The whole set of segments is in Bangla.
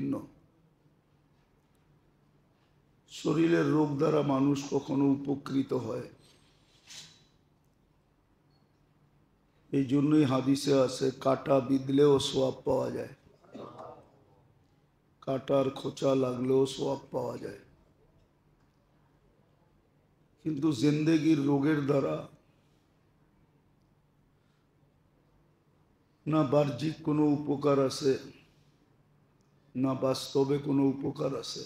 ভিন্ন। শরীরের রোগ দ্বারা মানুষ কখনো উপকৃত হয়, এই জন্যই হাদিসে আছে কাটা বিঁধলেও সোয়াব পাওয়া যায়, কাটার খোঁচা লাগলেও সোয়াব পাওয়া যায়। কিন্তু জিন্দেগির রোগের দ্বারা না বাহ্যিক কোনো উপকার আছে, না বাস্তবে কোনো উপকার আছে,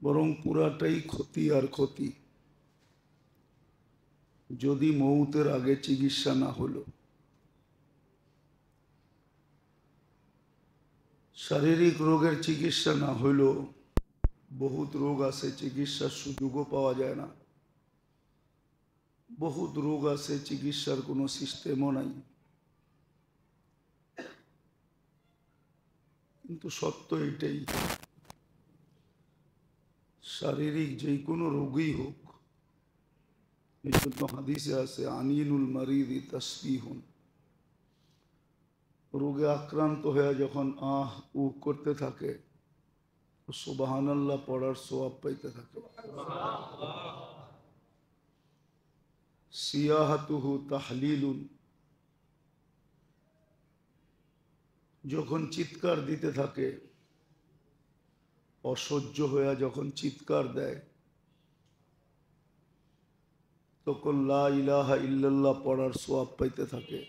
বরং পুরাটাই ক্ষতি আর ক্ষতি। যদি মৌতের আগে চিকিৎসা না হলো, শারীরিক রোগের চিকিৎসা না হইলো, বহুত রোগ আছে চিকিৎসার সুযোগও পাওয়া যায় না, বহুত রোগ আছে চিকিৎসার কোনো সিস্টেমও নাই। কিন্তু সত্য এটাই, শারীরিক যে কোনো রোগই হোক, এই জন্য হাদিসে আছে আনিনুল মারিদি তাসবিহুন, রোগে আক্রান্ত হয়ে যখন আহ উহ করতে থাকে, সুবহানাল্লাহ পড়ার সওয়াব পাইতে থাকে। সিয়াহাতুহু তাহলিলুন, যখন চিৎকার দিতে থাকে, অসহ্য হয়ে যখন চিৎকার দেয়, তখন লা ইলাহা ইল্লাল্লাহ পড়ার সওয়াব পাইতে থাকে।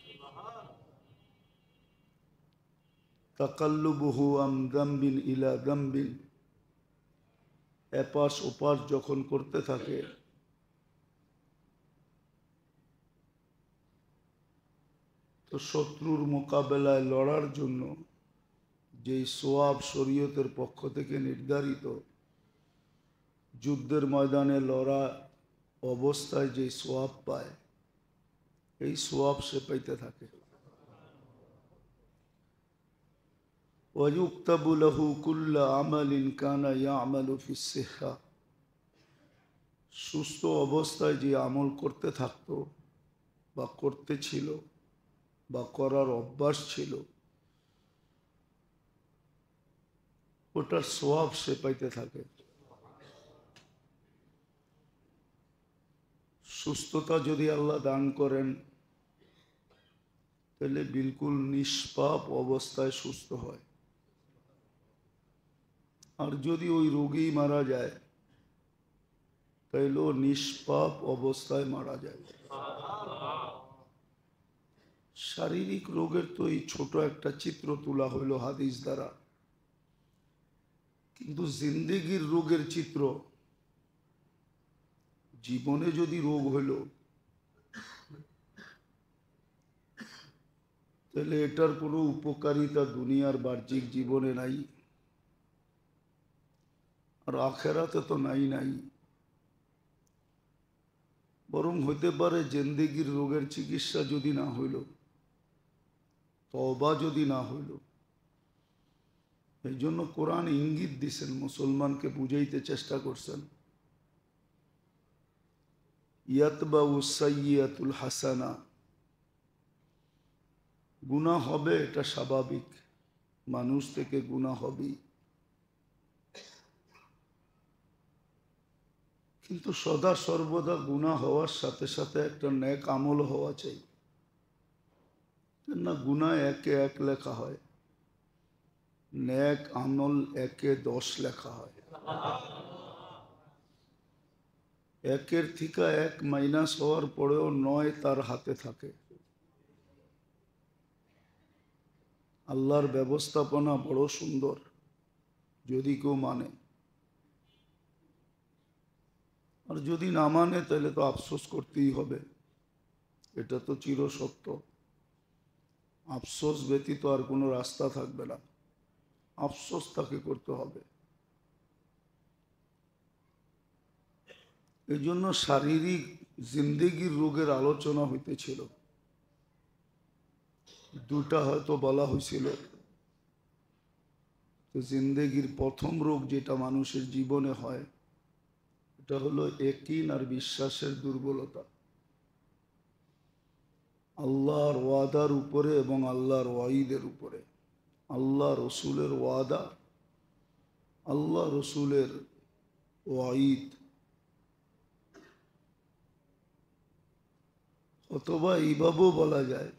তাকাল্লুবুহু আম যামবিন ইলা যামবিন, এপাশ ওপাশ যখন করতে থাকে, তো শত্রুর মোকাবেলায় লড়ার জন্য যেই সোয়াব শরীয়তের পক্ষ থেকে নির্ধারিত, যুদ্ধের ময়দানে লড়া অবস্থায় যেই সোয়াব পায়, এই সোয়াব সে পাইতে থাকে। ওয়ায়ুক্তাবু লাহু কুল্লা আমালিন কানা ইয়ামালু ফিস সিহ্হা, সুস্থ অবস্থায় যে আমল করতে থাকতো বা করতে ছিল বা করার অভ্যাস ছিল, ওটার সোয়াব সে পাইতে থাকে। সুস্থতা যদি আল্লাহ দান করেন, তাহলে বিলকুল নিষ্পাপ অবস্থায় সুস্থ হয়। আর যদি ওই রোগী মারা যায়, তাইলেও নিষ্পাপ অবস্থায় মারা যায়। শারীরিক রোগের তো এই ছোট একটা চিত্র তোলা হইল হাদিস দ্বারা, কিন্তু জিন্দেগির রোগের চিত্র, জীবনে যদি রোগ হইল, তাহলে এটার কোনো উপকারিতা দুনিয়ার বাহ্যিক জীবনে নাই, আর আখেরাতে তো নাই। বরং হইতে পারে জিন্দেগির রোগের চিকিৎসা যদি না হইল, তওবা যদি না হইল, এই জন্য কোরআন ইঙ্গিত দিছেন, মুসলমানকে বুঝাইতে চেষ্টা করছেন, ইয়াতবাউ সাইয়্যাতুল হাসানা, গুনাহ হবে, এটা স্বাভাবিক, মানুষ থেকে গুনাহ হবেই, কিন্তু সদা সর্বদা গুনাহ হওয়ার সাথে সাথে একটা নেক আমল হওয়া চাই না। গুনাহ একে এক লেখা হয়, নেক আমল একে 10 লেখা হয়, একের থেকে এক মাইনাস হওয়ার পরেও 9 তার হাতে থাকে। আল্লাহর ব্যবস্থাপনা বড় সুন্দর, যদি কেউ মানে, আর যদি না মানে তাহলে তো আফসোস করতেই হবে, এটা তো চিরসত্য। আফসোস ব্যতীত আর কোনো রাস্তা থাকবে না, আফসোস তাকে করতে হবে। এই জন্য শারীরিক জিন্দেগির রোগের আলোচনা হইতেছিল, দুটা হয়তো বলা হয়েছিল। তো জিন্দেগির প্রথম রোগ যেটা মানুষের জীবনে হয়, এটা হলো ইয়াকিন আর বিশ্বাসের দুর্বলতা, আল্লাহর ওয়াদার উপরে এবং আল্লাহর ওয়াইদের উপরে। আল্লাহ রসুলের ওয়াদা, আল্লাহ রসুলের ওয়াইদ, অথবা এইভাবেও বলা যায়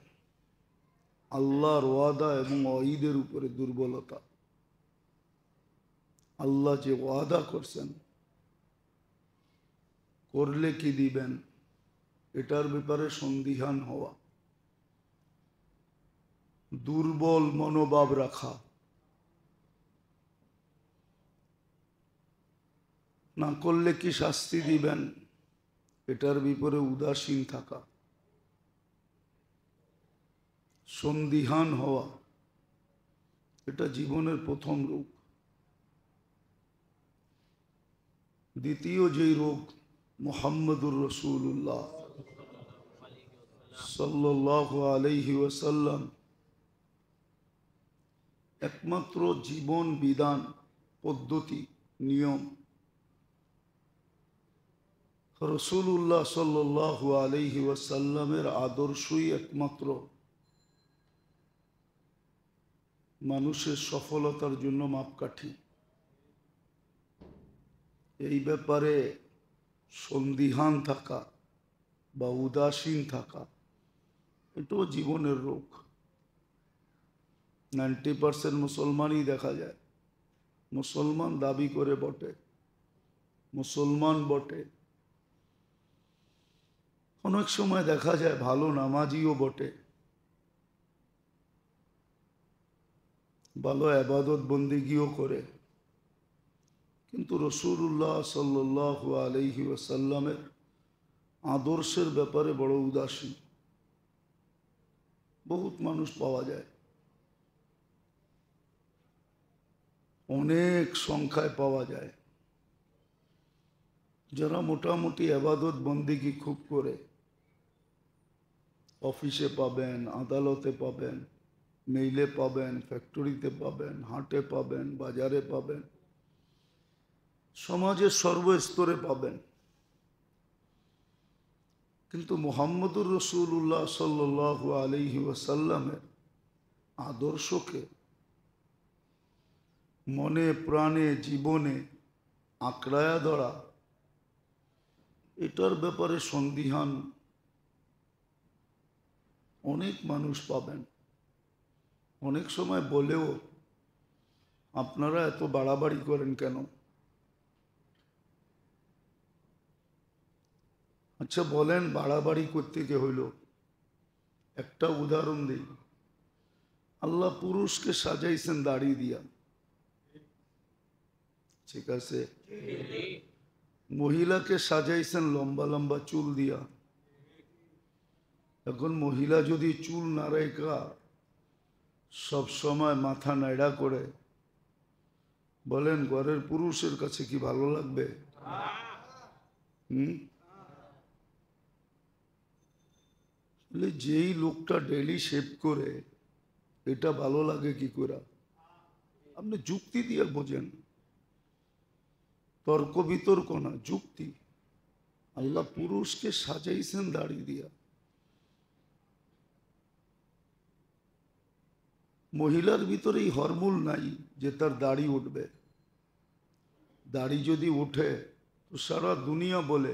আল্লাহর ওয়াদা এবং ওয়াইদের উপরে দুর্বলতা। আল্লাহ যে ওয়াদা করছেন, করলে কি দিবেন, এটার ব্যাপারে সন্দিহান হওয়া, দুর্বল মনোভাব রাখা, না করলে কি শাস্তি দিবেন, এটার ব্যাপারে উদাসীন থাকা, সন্দিহান হওয়া, এটা জীবনের প্রথম রোগ। দ্বিতীয় যেই রোগ, মুহাম্মদুর রাসূলুল্লাহ সাল্লাল্লাহু আলাইহি ওয়াসাল্লাম একমাত্র জীবন বিধান, পদ্ধতি, নিয়ম, রাসূলুল্লাহ সাল্লাল্লাহু আলাইহি ওয়াসাল্লামের আদর্শই একমাত্র মানুষের সফলতার জন্য মাপকাঠি। এই ব্যাপারে সন্দিহান থাকা বা উদাসীন থাকা, এটাও জীবনের রোগ। 90% মুসলমানই দেখা যায়, মুসলমান দাবি করে বটে, মুসলমান বটে, অনেক সময় দেখা যায় ভালো নামাজিও বটে, ভালো ইবাদত বন্দেগীও করে, কিন্তু রাসূলুল্লাহ সাল্লাল্লাহু আলাইহি ওয়াসাল্লামের আদর্শের ব্যাপারে বড় উদাসীন। বহুত মানুষ পাওয়া যায়, অনেক সংখ্যায় পাওয়া যায়, যারা মোটামুটি ইবাদত বন্দেগী খুব করে। অফিসে পাবেন, আদালতে পাবেন, মেইলে পাবেন, ফ্যাক্টরিতে পাবেন, হাটে পাবেন, বাজারে পাবেন, সমাজের সর্বস্তরে পাবেন। কিন্তু মুহাম্মদুর রাসূলুল্লাহ সাল্লাল্লাহু আলাইহি ওয়াসাল্লামের আদর্শকে মনে প্রাণে জীবনে আঁকড়ায়া ধরা, এটার ব্যাপারে সন্দিহান অনেক মানুষ পাবেন। অনেক সময় বলেও, আপনারা এত বাড়াবাড়ি করেন কেন? আচ্ছা বলেন, বাড়াবাড়ি করতে কে হইল? একটা উদাহরণ দিই। আল্লাহ পুরুষকে সাজাইছেন দাড়ি দিয়া, ঠিক আছে, মহিলাকে সাজাইছেন লম্বা লম্বা চুল দিয়া। এখন মহিলা যদি চুল না রেখা সব সময় মাথা নাড়া করে, বলেন ঘরের পুরুষের কাছে কি ভালো লাগবে? যেই লোকটা ডেইলি শেভ করে, এটা ভালো লাগে কি করে? আপনি যুক্তি দিয়ে বোঝেন, তর্ক বিতর্ক না, যুক্তি। আল্লাহ পুরুষকে সাজাইছেন দাড়ি দিয়া, মহিলার ভিতরে এই হরমোন নাই যে তার দাড়ি উঠবে। দাড়ি যদি ওঠে তো সারা দুনিয়া বলে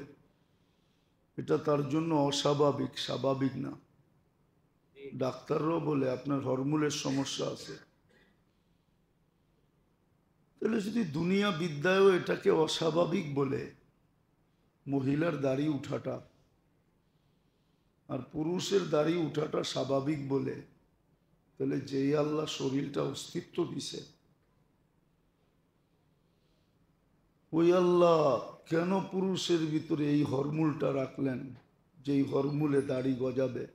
এটা তার জন্য অস্বাভাবিক, স্বাভাবিক না। ডাক্তাররাও বলে আপনার হরমোনের সমস্যা আছে। তাহলে যদি দুনিয়া বিদ্যায়ও এটাকে অস্বাভাবিক বলে, মহিলার দাড়ি উঠাটা, আর পুরুষের দাড়ি উঠাটা স্বাভাবিক বলে, তাহলে যেই আল্লাহ শরীরটা অস্তিত্ব দিছে, ওই আল্লাহ কেন পুরুষের ভিতরে এই হরমুলটা রাখলেন, যেই হরমুলে দাড়ি গজাবে?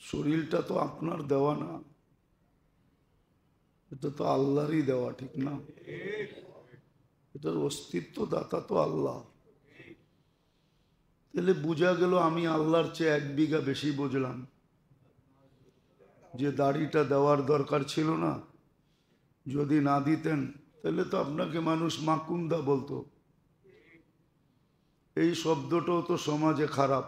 শরীরটা তো আপনার দেওয়া না, এটা তো আল্লাহরই দেওয়া, ঠিক না? এটার অস্তিত্ব দাতা তো আল্লাহ। তাহলে বোঝা গেল আমি আল্লাহর চেয়ে 1 বিঘা বেশি বুঝলাম যে দাড়িটা দেওয়ার দরকার ছিল না। যদি না দিতেন তাহলে তো আপনাকে মানুষ মাকুন্দা বলতো। এই শব্দটাও তো সমাজে খারাপ।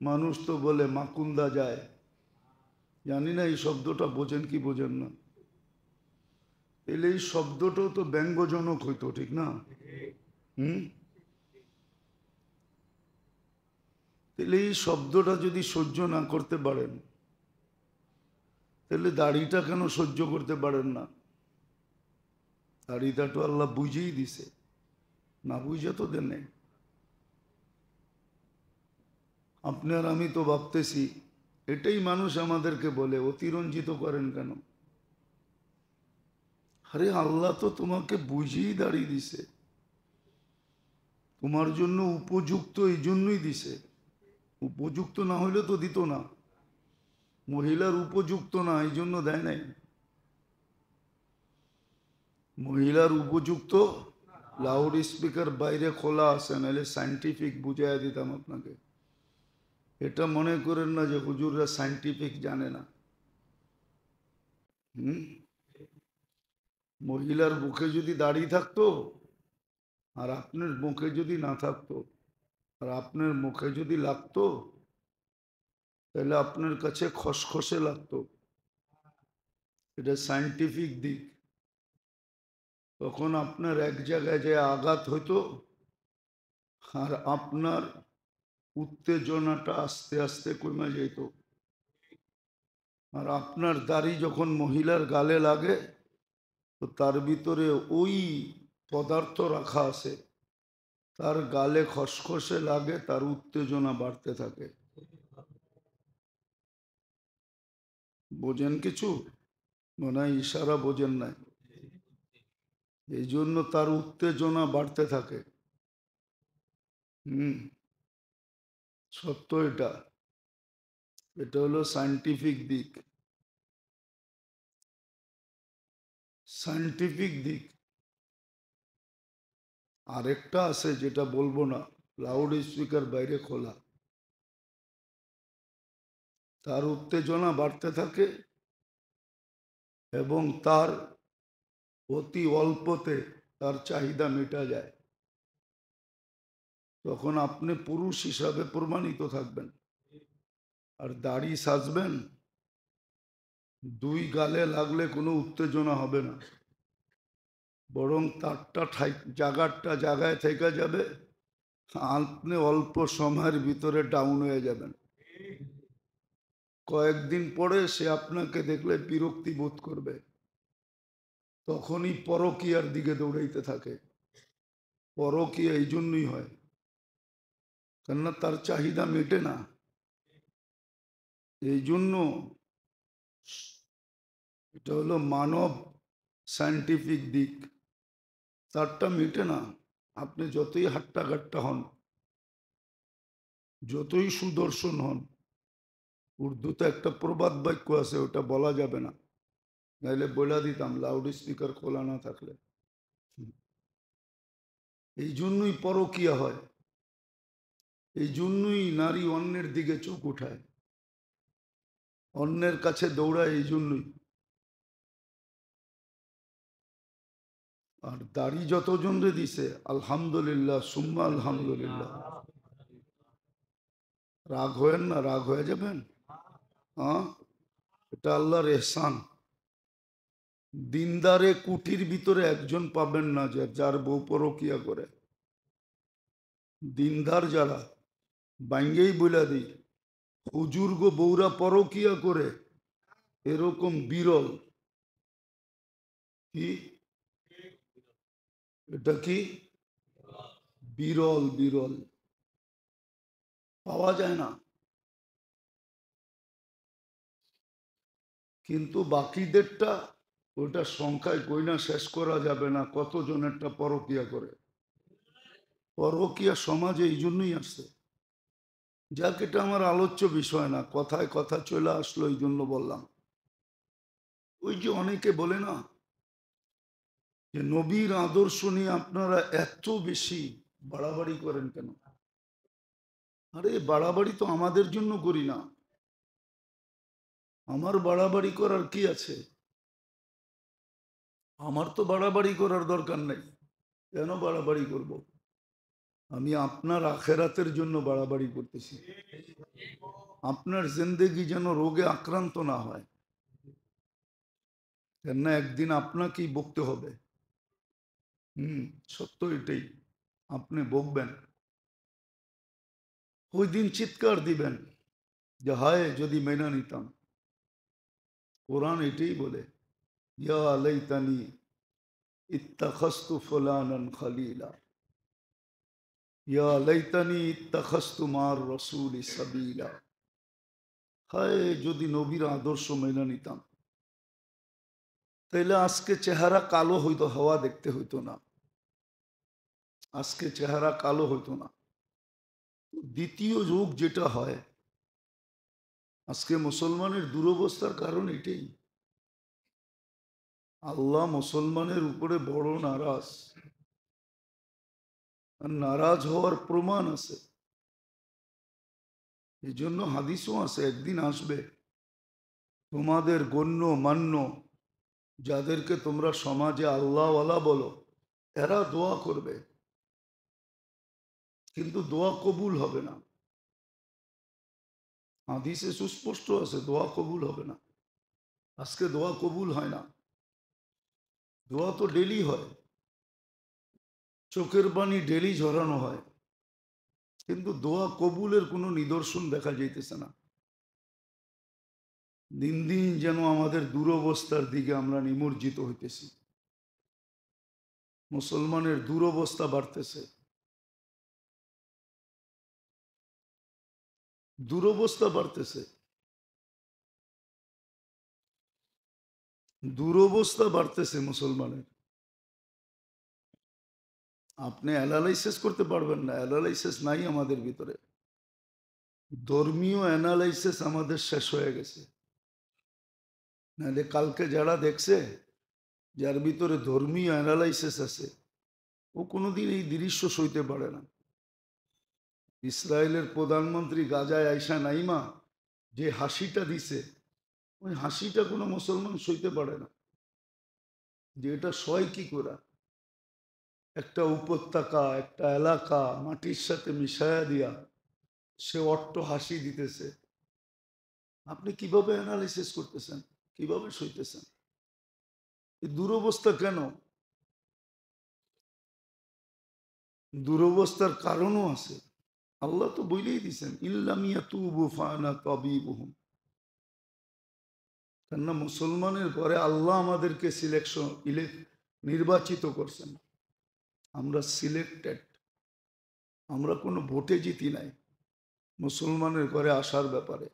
মানুষ তো বলে মাকুন্দা যায়, জানি না এই শব্দটা বোঝেন কি বোঝেন না। তাহলে এই শব্দটাও তো ব্যঙ্গজনক হইতো, ঠিক না? হুম। তাহলে এই শব্দটা যদি সহ্য না করতে পারেন, তাহলে দাড়িটা কেন সহ্য করতে পারেন না? দাড়িটা তো আল্লাহ বুঝেই দিছে, না বুঝে তো দেন নাই। আপনি আর আমি তো ভাবতেছি, এটাই মানুষ আমাদেরকে বলে অতিরঞ্জিত করেন কেন? আরে আল্লাহ তো তোমাকে বুঝেই দাঁড়িয়ে দিছে, তোমার জন্য উপযুক্ত, এই জন্যই দিছে। উপযুক্ত না হইলে তো দিত না। মহিলার উপযুক্ত না, এই জন্য দেয় নাই। মহিলার উপযুক্ত লাউড স্পিকার বাইরে খোলা আছে, নাহলে সাইন্টিফিক বুঝাইয়া দিতাম আপনাকে। এটা মনে করেন না যে হুজুররা সাইন্টিফিক জানে না। হুম। মহিলার মুখে যদি দাড়ি থাকতো আর আপনার মুখে যদি না থাকতো, আর আপনার মুখে যদি লাগতো, তাহলে আপনার কাছে খসখসে লাগতো। এটা সাইন্টিফিক দিক। তখন আপনার এক জায়গায় যে আঘাত হইতো, আর আপনার উত্তেজনাটা আস্তে আস্তে কমে যেত। আর আপনার দাড়ি যখন মহিলার গালে লাগে, তো তার ভিতরে ওই পদার্থ রাখা আছে, তার গালে খসখসে লাগে, তার উত্তেজনা বাড়তে থাকে। বোঝেন কিছু? মনে হয় ইশারা বোঝেন নাই। এই জন্য তার উত্তেজনা বাড়তে থাকে। হুম। সত্য এটা। এটা হলো সায়েন্টিফিক দিক। সায়েন্টিফিক দিক। আরেকটা আছে যেটা বলবো না, লাউড স্পিকার বাইরে খোলা, তার উত্তেজনা বাড়তে থাকে এবং তার অতি অল্পতে তার চাহিদা মেটা যায়। তখন আপনি পুরুষ হিসাবে প্রমাণিত থাকবেন। আর দাড়ি সাজবেন, দুই গালে লাগলে কোনো উত্তেজনা হবে না, বরং তারটা জায়গাটা জায়গায় থেকে যাবে, আপনি অল্প সময়ের ভিতরে ডাউন হয়ে যাবেন। কয়েকদিন পরে সে আপনাকে দেখলে বিরক্তি বোধ করবে, তখনই পরকীয়ার দিকে দৌড়াইতে থাকে। পরকীয়া এই জন্যই হয়, কেননা তার চাহিদা মেটে না। এই জন্য এটা হলো মানব সায়েন্টিফিক দিক, তারটা মেটে না। আপনি যতই হাট্টাঘাট্টা হন, যতই সুদর্শন হন, উর্দুতে একটা প্রবাদ বাক্য আছে, ওটা বলা যাবে না, নাইলে বলে দিতাম লাউড স্পিকার খোলা না থাকলে। এই জন্যই পরকীয়া হয়, এই জন্যই নারী অন্যের দিকে চোখ উঠায়, অন্যের কাছে দৌড়ায়, এই জন্যই। আর দাড়ি যতজন রে দিছে, আলহামদুলিল্লাহ সুম্মা আলহামদুলিল্লাহ। রাগ হয়েন না, রাগ হয়ে যাবেন। হ্যাঁ, এটা আল্লাহর এহসান। দিনদারে কুটির ভিতরে একজন পাবেন না যে যার বউ পরকিয়া করে। দিনদার যারা, বাইঙ্গেই বলে দিই, হুজুর গো বউরা পরকিয়া করে, এরকম বিরল। কি এটা? কি বিরল? বিরল, পাওয়া যায় না। কিন্তু বাকিদেরটা, ওটা সংখ্যায় কইনা শেষ করা যাবে না, কতজনেরটা পরকিয়া করে। পরকিয়া সমাজে এই জন্যই আসছে। যাক, এটা আমার আলোচ্য বিষয় না, কথায় কথা চলে আসলো, এই জন্য বললাম। ওই যে অনেকে বলে না যে নবীর আদর্শ নিয়ে আপনারা এত বেশি বাড়াবাড়ি করেন কেন? আরে বাড়াবাড়ি তো আমাদের জন্য করি না। আমার বাড়াবাড়ি করার কি আছে? আমার তো বাড়াবাড়ি করার দরকার নেই, কেন বাড়াবাড়ি করব? আমি আপনার আখেরাতের জন্য বাড়াবাড়ি করতেছি, আপনার জিন্দেগি যেন রোগে আক্রান্ত না হয়, কেননা একদিন আপনাকেই বকতে হবে। সত্য এটাই, আপনি বকবেন, ওই দিন চিৎকার দিবেন যে হায় যদি মেনে নিতাম। কোরআন এটাই বলে, ইয়া লাইতানি ইত্তাখাযতু ফুলানান খলিলা, ইয়া লাইতানি ইত্তাখাযতু মার রাসূলি সাবিলা। হায় যদি নবীর আদর্শ মেনে নিতাম, তাইলে আজকে চেহারা কালো হইতো, হওয়া দেখতে হইতো না, আজকে চেহারা কালো হইতো না। দ্বিতীয় যুগ যেটা হয়, আজকে মুসলমানের দুরবস্থার কারণ এটাই। আল্লাহ মুসলমানের উপরে বড় নারাজ, আর নারাজ হওয়ার প্রমাণ আছে। এই জন্য হাদিসও আছে, একদিন আসবে তোমাদের গণ্য মান্য যাদেরকে তোমরা সমাজে আল্লাহওয়ালা বলো, এরা দোয়া করবে, কিন্তু দোয়া কবুল হবে না। হাদিসে সুস্পষ্ট আছে দোয়া কবুল হবে না। আজকে দোয়া কবুল হয় না, দোয়া তো ডেলি হয়, চোখের পানি ডেলি ঝরানো হয়, কিন্তু দোয়া কবুলের কোনো নিদর্শন দেখা যাইতেছে না। দিন দিন যেন আমাদের দুরবস্থার দিকে আমরা নিমজ্জিত হইতেছি, মুসলমানের দুরবস্থা বাড়তেছে, দুরবস্থা বাড়তেছে, দুরবস্থা বাড়তেছে মুসলমানের। আপনি অ্যানালাইসিস করতে পারবেন না, অ্যানালাইসিস নাই আমাদের ভিতরে, ধর্মীয় অ্যানালাইসিস আমাদের শেষ হয়ে গেছে। নাহলে কালকে যারা দেখছে, যার ভিতরে ধর্মীয় অ্যানালাইসিস আছে, ও কোনোদিন এই দৃশ্য সইতে পারে না। ইসরায়েলের প্রধানমন্ত্রী গাজায় আয়সা নাইমা যে হাসিটা দিছে, ওই হাসিটা কোনো মুসলমান সইতে পারে না, যে এটা সয় কি করে। একটা উপত্যকা, একটা এলাকা মাটির সাথে মিশায়া দিয়া সে অট্ট হাসি দিতেছে, আপনি কিভাবে অ্যানালিসিস করতেছেন, কিভাবে সইতেছেন? এই দুরবস্থা কেন? দুরবস্থার কারণও আছে, আল্লাহ তো বলেই দিছেন ইল্লাম ইয়াতুবু ফাআনা তাবিবুহুম। কেননা মুসলমানের ঘরে আল্লাহ আমাদেরকে নির্বাচিত করছেন, আমরা সিলেক্টেড, আমরা কোনো ভোটে জিতি নাই। মুসলমানের ঘরে আসার ব্যাপারে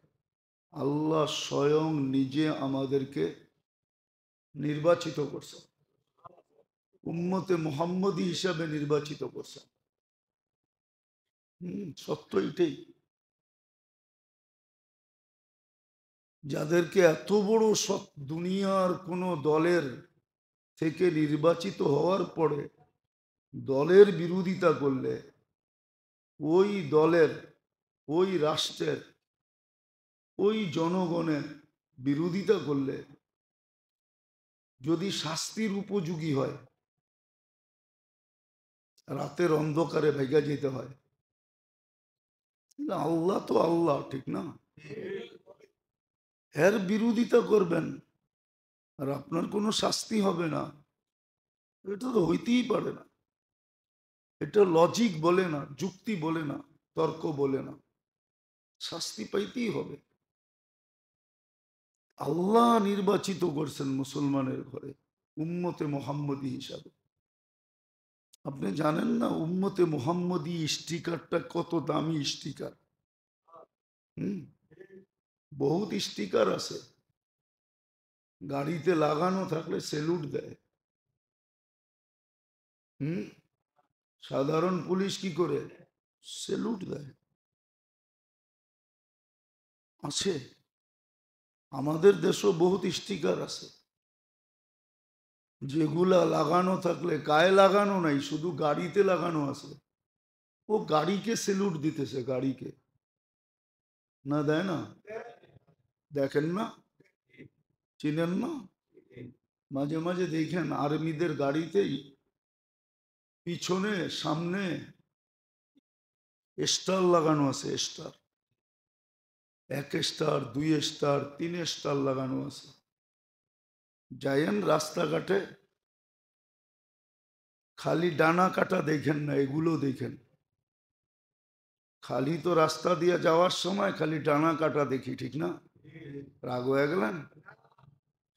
আল্লাহ স্বয়ং নিজে আমাদেরকে নির্বাচিত করছেন, উম্মতে মুহাম্মদী হিসাবে নির্বাচিত করছেন। সত্য এটাই। যাদেরকে এত বড় দুনিয়ার কোন দলের থেকে নির্বাচিত হওয়ার পরে দলের বিরোধিতা করলে, ওই দলের, ওই রাষ্ট্রের, ওই জনগণের বিরোধিতা করলে যদি শাস্তির উপযোগী হয়, রাতের অন্ধকারে ভেগা যেতে হয়। আল্লাহ তো আল্লাহ, ঠিক না? এর বিরোধিতা করবেন আর আপনার কোনো শাস্তি হবে না, এটা তো হইতেই পারে না। এটা লজিক বলে না, যুক্তি বলে না, তর্ক বলে না, শাস্তি পাইতেই হবে। আল্লাহ নির্বাচিত করছেন মুসলমানের ঘরে উম্মতে মুহাম্মদী হিসাবে। আপনি জানেন না উম্মতে মুহাম্মদী স্টিকারটা কত দামি স্টিকার? বহুত স্টিকার আছে, গাড়িতে লাগানো থাকলে সেলুট দেয়। সাধারণ পুলিশ কি করে? সেলুট দেয়। আছে, আমাদের দেশও বহুত স্টিকার আছে, যেগুলা লাগানো থাকলে, গায়ে লাগানো নাই, শুধু গাড়িতে লাগানো আছে, ও গাড়িকে সেলুট দিতেছে, গাড়িকে। না দেয় না? দেখেন না, চিনেন না? মাঝে মাঝে দেখেন আর্মিদের গাড়িতেই পিছনে সামনে স্টার লাগানো আছে, স্টার, 1 স্টার 2 স্টার 3 স্টার লাগানো আছে। যাইয়েন রাস্তাঘাটে, খালি ডানা কাটা দেখেন না, এগুলো দেখেন। খালি তো রাস্তা দিয়ে যাওয়ার সময় খালি ডানা কাটা দেখি, ঠিক না? রাগ হয়ে গেলেন?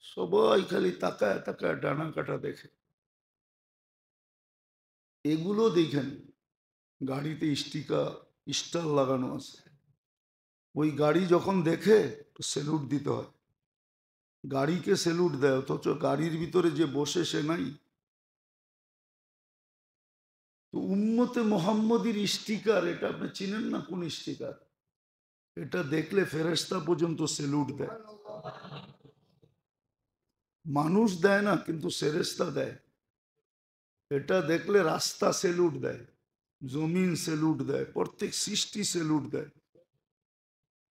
সবাই খালি তাকায় তাকায় ডানা কাটা দেখে। এগুলো দেখেন, গাড়িতে স্টার লাগানো আছে। ওই গাড়ি যখন দেখে স্যালুট দিতে হয়, গাড়িকে স্যালুট দেয়, অথচ গাড়ির ভিতরে যে বসে সে নাই। তো উম্মতে মোহাম্মদীর স্টিকার, এটা আপনি চিনেন না কোন স্টিকার? এটা দেখলে ফেরেশতা পর্যন্ত স্যালুট দেয়। মানুষ দেয় না, কিন্তু ফেরেশতা দেয়। এটা দেখলে রাস্তা স্যালুট দেয়, জমিন স্যালুট দেয়, প্রত্যেক সৃষ্টি স্যালুট দেয়।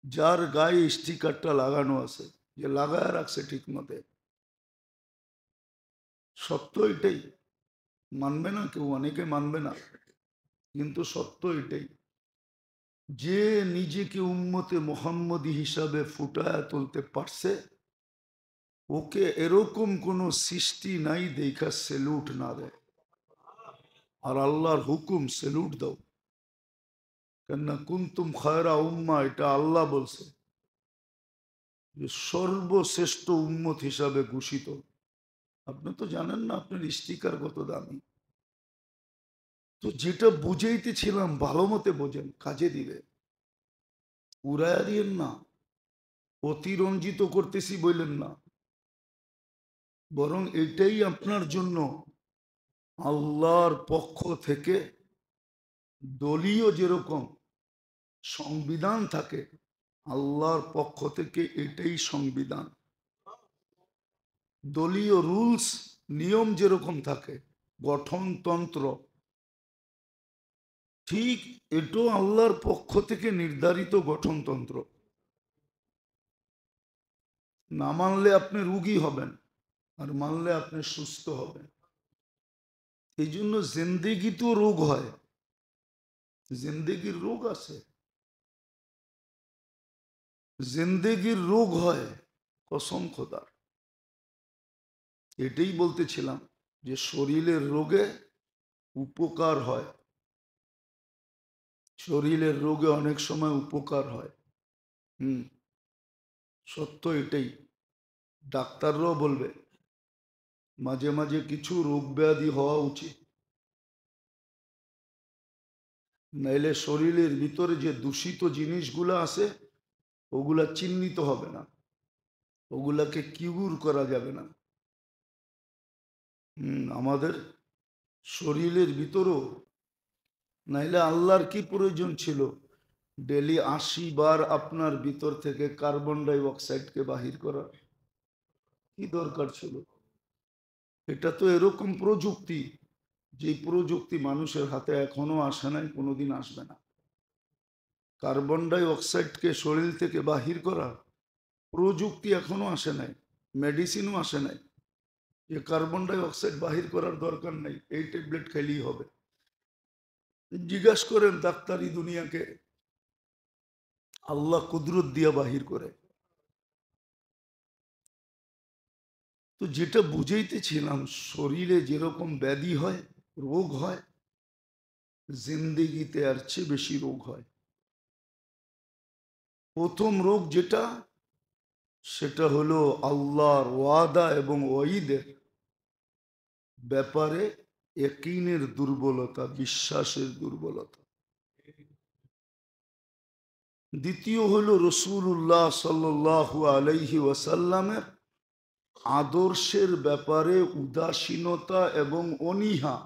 যার গায়ে স্টিকারটা লাগানো আছে, যে লাগায় রাখছে ঠিক মতে। সত্য এটাই, মানবে না কেউ, অনেকে মানবে না, কিন্তু সত্য এটাই। যে নিজেকে উম্মতে মোহাম্মদী হিসাবে ফুটায় তুলতে পারছে, ওকে এরকম কোন সৃষ্টি নাই দেখা স্যালুট না দেয়। আর আল্লাহর হুকুম, স্যালুট দাও, কেননা কুনতুম খায়রা উম্মা, এটা আল্লাহ বলছে যে সর্বশ্রেষ্ঠ উম্মত হিসাবে ঘোষিত। আপনি তো জানেন না আপনার স্টিকার কত দামি। তো যেটা বুঝাইতেছিলাম ভালো মতে বোঝেন, কাজে দিবে। উড়াইয়া দিয়েন না, অতিরঞ্জিত করতেছি বললেন না, বরং এটাই আপনার জন্য আল্লাহর পক্ষ থেকে দলীয় যেরকম সংবিধান থাকে, আল্লাহর পক্ষ থেকে এটাই সংবিধান। দলীয় রুলস নিয়ম যেরকম থাকে, গঠনতন্ত্র, ঠিক এটাও আল্লাহর পক্ষ থেকে নির্ধারিত গঠনতন্ত্র। না মানলে আপনি রোগী হবেন, আর মানলে আপনি সুস্থ হবেন। এই জন্য জিন্দেগিতেও রোগ হয়, জিন্দেগির রোগ আছে, জিন্দেগির রোগ হয়, কসম খোদার। এটাই বলতেছিলাম যে শরীরের রোগে উপকার হয়, শরীরের রোগে অনেক সময় উপকার হয়। সত্য এটাই। ডাক্তাররাও বলবে মাঝে মাঝে কিছু রোগ ব্যাধি হওয়া উচিত, নাইলে শরীরের ভিতরে যে দূষিত জিনিসগুলো আছে ওগুলা চিহ্নিত হবে না, ওগুলাকে কিউর করা যাবে না। আমাদের শরীরের ভিতরও, নাইলে আল্লাহর কি প্রয়োজন ছিল ডেলি 80 বার আপনার ভিতর থেকে কার্বন ডাই অক্সাইডকে বাহির করা? কি দরকার ছিল? এটা তো এরকম প্রযুক্তি, যে প্রযুক্তি মানুষের হাতে এখনো আসে নাই, কোনোদিন আসবে না। কার্বন ডাই অক্সাইডকে শরীর থেকে বাহির করা প্রযুক্তি এখনো আসে নাই, মেডিসিনও আসে নাই যে কার্বন ডাই অক্সাইড বাহির করার দরকার নেই, এই ট্যাবলেট খেলেই হবে। জিজ্ঞাসা করেন ডাক্তারি দুনিয়াকে, আল্লাহ কুদরত দিয়া বাহির করে। তো যেটা বুঝাইতেছিলাম, শরীরে যেরকম ব্যাধি হয়, রোগ হয়, জিন্দেগিতে আর চেয়ে বেশি রোগ হয়। প্রথম রোগ যেটা, সেটা হলো আল্লাহর ওয়াদা এবং ওয়াইদের ব্যাপারে ইয়াকিনের দুর্বলতা, বিশ্বাসের দুর্বলতা। দ্বিতীয় হলো রাসূলুল্লাহ সাল্লাল্লাহু আলাইহি ওয়াসাল্লামের আদর্শের ব্যাপারে উদাসীনতা এবং অনীহা,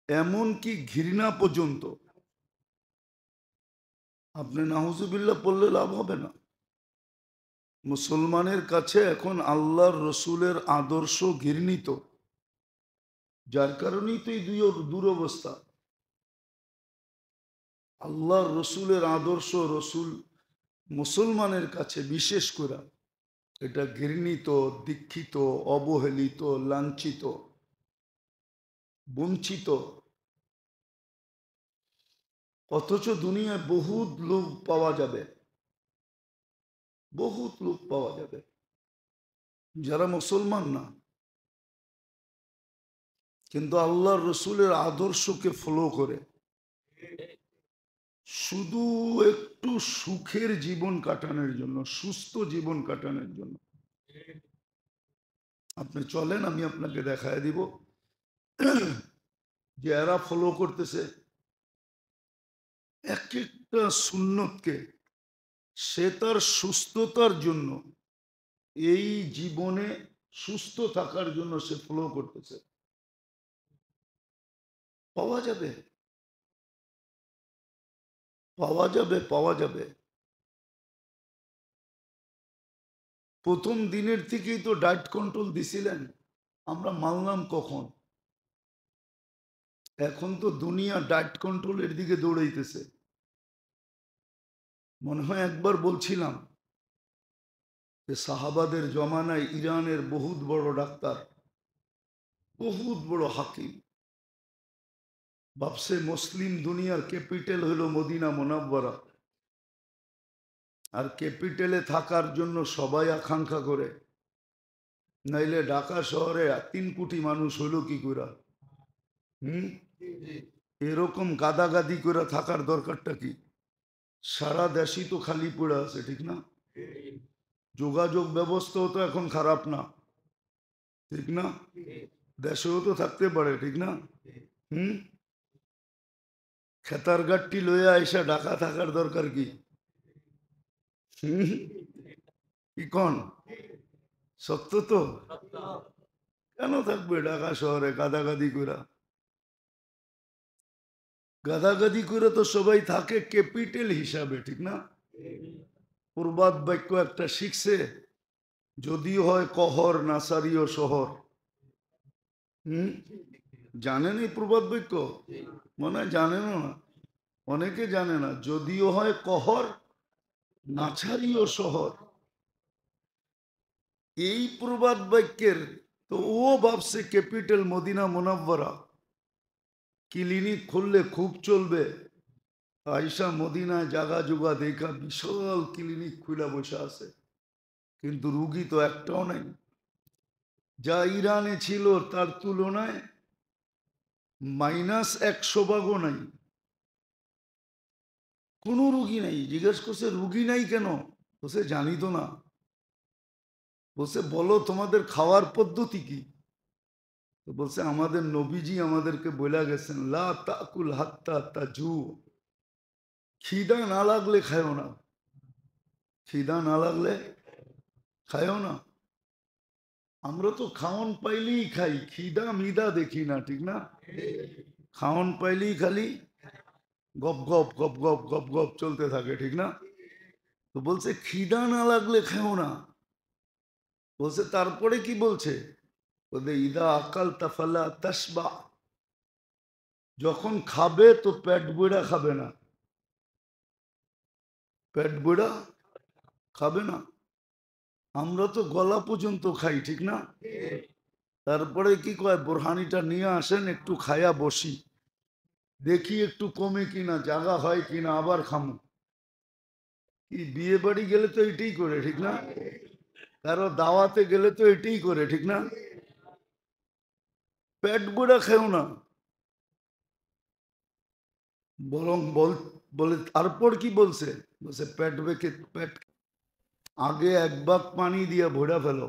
এমনকি ঘৃণা পর্যন্ত। আপনি নাউজুবিল্লাহ পড়লে লাভ হবে না। মুসলমানের কাছে এখন আল্লাহর রসুলের আদর্শ ঘৃণিত, যার কারণেই তো এই দুরবস্থা। আল্লাহর রসুলের আদর্শ, রসুল মুসলমানের কাছে বিশেষ করে এটা ঘৃণিত, দীক্ষিত, অবহেলিত, লাঞ্ছিত, বঞ্চিত। অথচ দুনিয়ায় বহুত লোক পাওয়া যাবে, বহুত লোক পাওয়া যাবে যারা মুসলমান না, কিন্তু আল্লাহর রসুলের আদর্শকে ফলো করে শুধু একটু সুখের জীবন কাটানোর জন্য, সুস্থ জীবন কাটানোর জন্য। আপনি চলেন, আমি আপনাকে দেখায় দিব যে এরা ফলো করতেছে এক একটা সুন্নতকে, সে তার সুস্থতার জন্য, এই জীবনে সুস্থ থাকার জন্য সে ফলো করতেছে। পাওয়া যাবে, পাওয়া যাবে, পাওয়া যাবে। প্রথম দিনের থেকেই তো ডায়েট কন্ট্রোল দিছিলেন, আমরা মানলাম কখন? এখন তো দুনিয়া ডায়েট কন্ট্রোলের দিকে দৌড়াইতেছে। মনে হয় একবার বলছিলাম যে সাহাবাদের জমানায় ইরানের বহুত বড় ডাক্তার, বহুত বড় হাকিম, ভাবছে মুসলিম দুনিয়ার ক্যাপিটাল হলো মদিনা মুনাওয়ারা, আর ক্যাপিটালে থাকার জন্য সবাই আকাঙ্ক্ষা করে, নাইলে ঢাকা শহরে 3 কোটি মানুষ হলো কি করে? এরকম গাদাগাদি করে থাকার দরকারটা কি? সারা দেশই তো খালি পড়ে আছে, ঠিক না? যোগাযোগ ব্যবস্থাও তো এখন খারাপ না, ঠিক না? দেশেও তো থাকতে পারে, ঠিক না? খেতার গাঠটি লইয়া এসে ঢাকা থাকার দরকার কি? কি কন? সত্য তো? কেন থাকবে ঢাকা শহরে গাদাগাদি করে? গাদাগাদি করে তো সবাই থাকে ক্যাপিটাল হিসাবে, ঠিক না? প্রবাদ বাক্য একটা শিখছে, যদিও হয় কহর নাসারীয় শহর। জানেন এই প্রবাদ বাক্য? মনে হয় জানেনও না, অনেকে জানে না। যদিও হয় কহর নাছারীয় শহর, এই প্রবাদ বাক্যের তো ও ভাবছে ক্যাপিটাল মদিনা মুনাওয়ারা, ক্লিনিক খুললে খুব চলবে। আয়সা মদিনায় জাগা জুগা দেখা বিশাল ক্লিনিক খুলে বসে আছে, কিন্তু রুগী তো একটাও নাই। যা ইরানে ছিল তার তুলনায় -100 ভাগও নাই, কোনো রুগী নাই। জিজ্ঞেস করছে রুগী নাই কেন? বলছে জানি তো না। বলছে বলো তোমাদের খাওয়ার পদ্ধতি কি? তো বলছে আমাদের নবীজি আমাদেরকে বলে গেছেন, লা তাকুল হাত্তা তাজু, খিদা না লাগলে খায়ও না, খিদা না লাগলে খায়ও না। আমরা তো খাওন পাইলেই খাই, খিদা মিদা দেখি না, ঠিক না? খাওন পাইলেই খালি গপ গপ গপ গপ গপ গপ চলতে থাকে, ঠিক না? তো বলছে খিদা না লাগলে খাও না। বলছে তারপরে কি বলছে? বলছে ইদা আকাল তাফালা তাসবা, যখন খাবে তো পেট বইড়া খাবে না, পেট বইড়া খাবে না। আমরা তো গলা পর্যন্ত খাই, ঠিক না? তারপরে কি কয়, বোরহানিটা নিয়ে আসেন, একটু খায়া বসি, দেখি একটু কমে কিনা, জাগা হয় কিনা, আবার খামো। কি বিয়ে বাড়ি গেলে তো এটাই করে, ঠিক না? কারো দাওয়াতে গেলে তো এটাই করে, ঠিক না? পেট বুড়া খেও না, বরং বলে তারপর কি বলছে? বলছে পেট বেঁকে পেট আগে 1 বাগ পানি দিয়া ভরা ফেলো,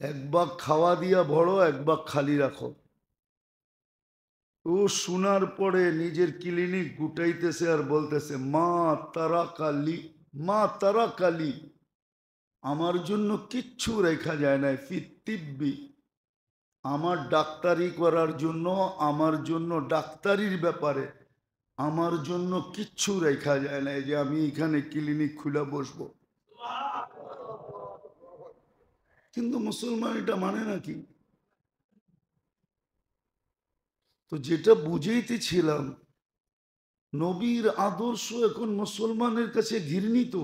1 বাগ খাওয়া দিয়া ভরো, 1 বাগ খালি রাখো। ও শোনার পরে নিজের ক্লিনিক গুটাইতেছে আর বলতেছে মা তারা কালি, মা তারা কালি, আমার জন্য কিচ্ছু রেখা যায় না, ফিতিব্বি, আমার ডাক্তারি করার জন্য, আমার জন্য ডাক্তারির ব্যাপারে আমার জন্য কিচ্ছু রেখা যায় না, যে আমি এখানে ক্লিনিক খুলে বসবো। কিন্তু মুসলমান এটা মানে নাকি? তো যেটা বুঝাইতেছিলাম, নবীর আদর্শ এখন মুসলমানের কাছে ঘৃণিত।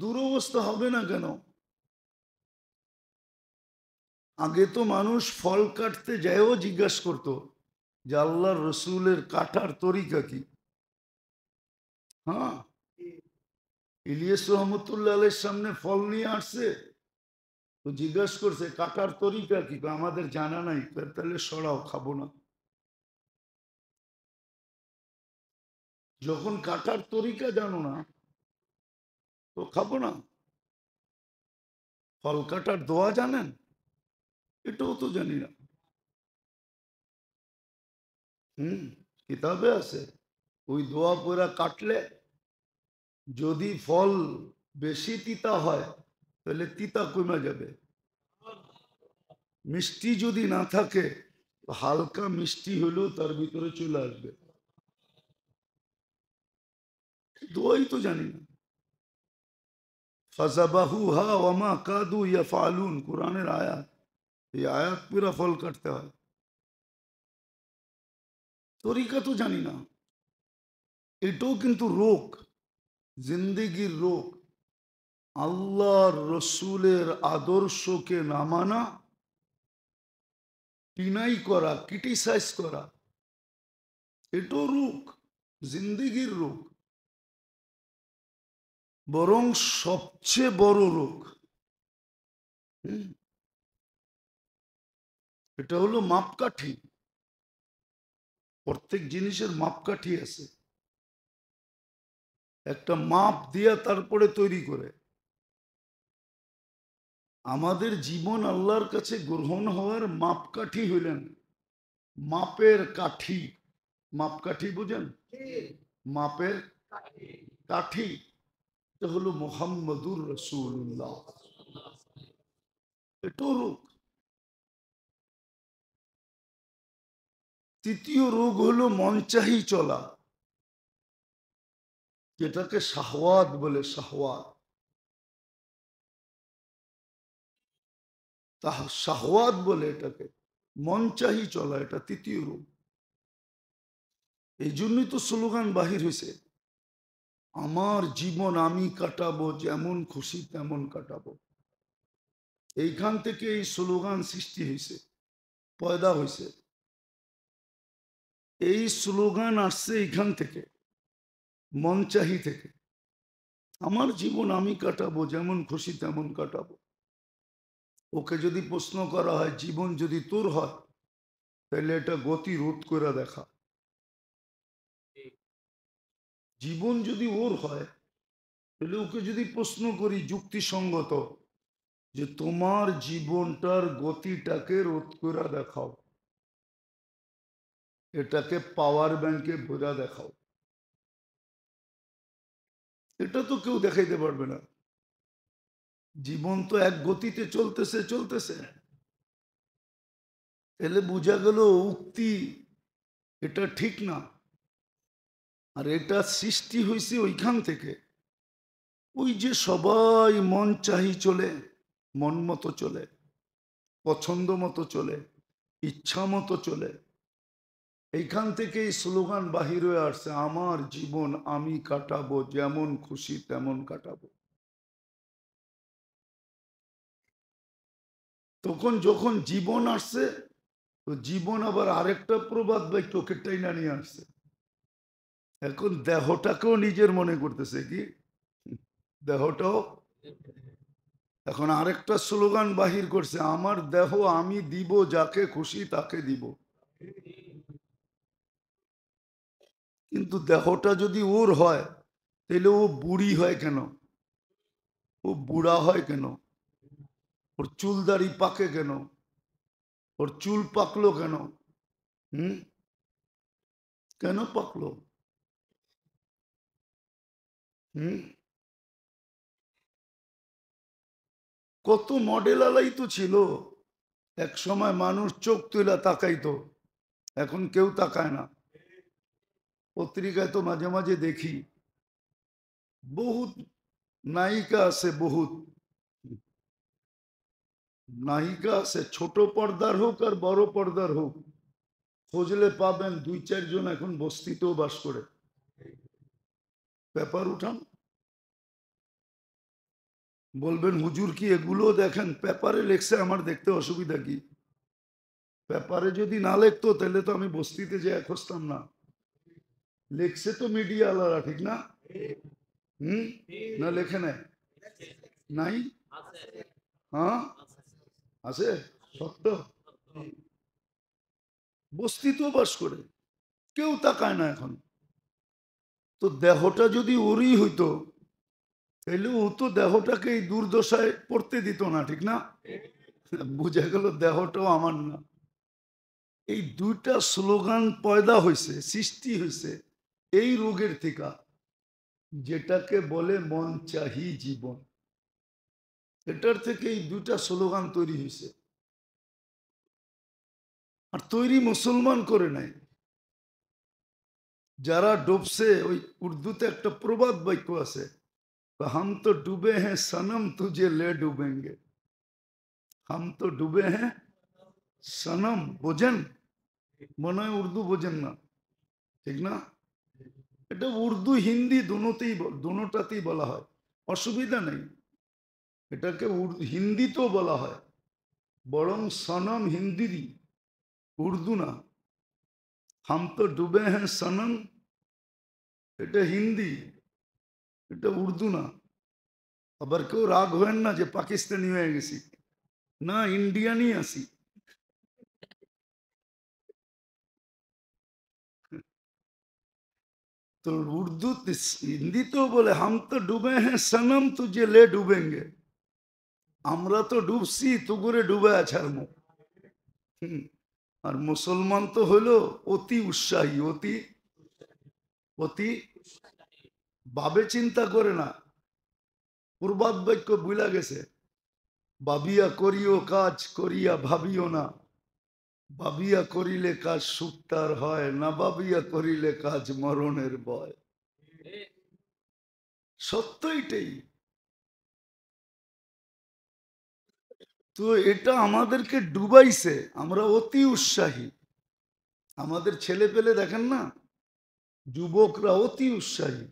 দুরবস্থা হবে না কেন? আগে তো মানুষ ফল কাটতে যায়ও জিজ্ঞাসা করতো যে আল্লাহর রসুলের কাটার তরিকা কি? হ্যাঁ, ইলিয়াস রহমতুল্লাহ আলাইহির সামনে ফল নিয়ে আসছে, তো জিজ্ঞাস করছে কাটার তরিকা কি? আমাদের জানা নাই। তাহলে সরাও, খাবো না। যখন কাটার তরিকা জানো না তো খাবো না। ফল কাটার দোয়া জানেন? এটাও তো জানি না। কিতাবে আছে, ওই দোয়া পড়া কাটলে যদি ফল বেশি তিতা হয় তাহলে তিতা কমে যাবে। মিষ্টি যদি না থাকে, হালকা মিষ্টি হলেও তার ভিতরে চলে আসবে। দোয়াই তো জানি না। ফাযাবাহুহা ওয়া মা কাদু ইয়াফআলুন, কোরআনের আয়াত। এই আয়াত পুরা ফল কাটতে হয়। তরিকা তো জানি না। এটাও কিন্তু রোগ, জিন্দেগির রোগ। আল্লাহর রসুলের আদর্শকে না মানা, ডিনাই করা, ক্রিটিসাইজ করা, এটাও রোগ, জিন্দেগির রোগ। বরং সবচেয়ে বড় রোগ এটা হলো মাপকাঠি। প্রত্যেক জিনিসের মাপকাঠি আছে, একটা মাপ দিয়া তারপরে তৈরি করে। আমাদের জীবন আল্লাহর কাছে গ্রহণ হওয়ার মাপকাঠি হইলেন মাপের কাঠি। মাপকাঠি বুঝেন? মাপের কাঠি এটা হলো মুহাম্মদুর রাসূলুল্লাহ। এটাও রোগ। তৃতীয় রোগ হলো মনচাহি চলা, যেটাকে শাহওয়াত বলে। শাহওয়াত, শাহওয়াত বলে এটাকে, মনচাহি চলা, এটা তৃতীয় রোগ। এই জন্যই তো স্লোগান বাহির হয়েছে, আমার জীবন আমি কাটাবো, যেমন খুশি তেমন কাটাবো। এইখান থেকে এই স্লোগান সৃষ্টি হয়েছে, পয়দা হয়েছে। এই স্লোগান আসছে এইখান থেকে, মনচাহি থেকে। আমার জীবন আমি কাটাবো, যেমন খুশি তেমন কাটাবো। ওকে যদি প্রশ্ন করা হয় জীবন যদি তোর হয় তাহলে এটা গতি রোধ করে দেখা। জীবন যদি ওর হয় তাহলে ওকে যদি প্রশ্ন করি যুক্তিসঙ্গত, যে তোমার জীবনটার গতিটাকে রোধ করে দেখাও, এটাকে পাওয়ার ব্যাংকে ভরা দেখাও, এটা তো কেউ দেখাইতে পারবে না। জীবন তো এক গতিতে চলতেছে চলতেছে। তাহলে বোঝা গেল উক্তি এটা ঠিক না। আর এটা সৃষ্টি হয়েছে ওইখান থেকে, ওই যে সবাই মন চাহি চলে, মন মতো চলে, পছন্দ মতো চলে, ইচ্ছা মতো চলে। এইখান থেকে এই স্লোগান বাহির হয়ে আসছে, আমার জীবন আমি কাটাবো, যেমন খুশি তেমন কাটাবো। তখন যখন জীবন আসছে, তো জীবন আবার আরেকটা প্রবাদ বাক্য কেটাই না নিয়ে আসছে। এখন দেহটাকেও নিজের মনে করতেছে কি, দেহটাও এখন আরেকটা স্লোগান বাহির করছে, আমার দেহ আমি দিব, যাকে খুশি তাকে দিব। কিন্তু দেহটা যদি ওর হয় তাহলে ও বুড়ি হয় কেন? ও বুড়া হয় কেন? ওর চুল দাড়ি পাকে কেন? ওর চুল পাকলো কেন? হুম, কেন পাকলো? হুম, কত মডেল আলাই তো ছিল। এক সময় মানুষ চোখ তুলে তাকাইতো, এখন কেউ তাকায় না। পত্রিকায় তো মাঝে মাঝে দেখি বহুত নায়িকা আছে, বহুত নায়িকা আছে, ছোট পর্দার হোক আর বড় পর্দার হোক, খুঁজলে পাবেন 2-4 জন এখন বস্তিতেও বাস করে। পেপার উঠান, বলবেন হুজুর কি এগুলো দেখেন? পেপারে লেখছে, আমার দেখতে অসুবিধা কি? পেপারে যদি না লিখতো তাহলে তো আমি বস্তিতে যেয়ে খুঁজতাম না। লিখছে তো মিডিয়া আলারা, ঠিক না? হুম, না লেখে নাই? নাই? হ্যাঁ আছে, সত্য। বস্তিতেও বাস করে, কেউ তাকায় না এখন। তো দেহটা যদি ওরই হইতো তাহলে ও তো দেহটাকে এই দুর্দশায় পড়তে দিত না, ঠিক না? বুঝা গেল দেহটাও আমার না। এই দুইটা স্লোগান পয়দা হয়েছে, সৃষ্টি হয়েছে এই রোগের থেকে, যেটাকে বলে মন চাহি জীবন। এটার থেকে এই দুইটা স্লোগান তৈরি হয়েছে। আর তৈরি মুসলমান করে নাই, যারা ডুবছে। ওই উর্দুতে একটা প্রবাদ বাক্য আছে, হাম তো ডুবে হ্যাঁ সনম তুঝে লে ডুবেঙ্গে। হাম তো ডুবে হ্যাঁ সনম, বোঝেন? মনে হয় উর্দু বোঝেন না, ঠিক না? এটা উর্দু হিন্দি দুটোটাতেই বলা হয়, অসুবিধা নেই। এটাকে হিন্দিতেও বলা হয়, বরং সনম হিন্দিরই, উর্দু না। হাম তো ডুবে হ্যাঁ সনম, এটা হিন্দি, এটা উর্দু না। আবার কেউ রাগ হবেন না যে পাকিস্তানি হয়ে গেছি, না, ইন্ডিয়ানই আছি। তো উর্দু হিন্দিতেও বলে হাম তো ডুবে হ্যাঁ সনম তুঝে লে ডুবেঙ্গে। আমরা তো ডুবছি, তু করে ডুবে ছাড়বো। আর মুসলমান তো হলো অতি উৎসাহী, অতি অতি ভাবে চিন্তা করে না। প্রবাদ বাক্য বুলা গেছে, ভাবিয়া করিও কাজ, করিয়া ভাবিও না। ভাবিয়া করিলে কাজ সুক্তার হয় না, ভাবিয়া করিলে কাজ মরণের ভয়। সত্য এটাই। তো এটা আমাদেরকে ডুবাইছে, আমরা অতি উৎসাহী। আমাদের ছেলে পেলে দেখেন না, যুবকরা অতি উৎসাহী।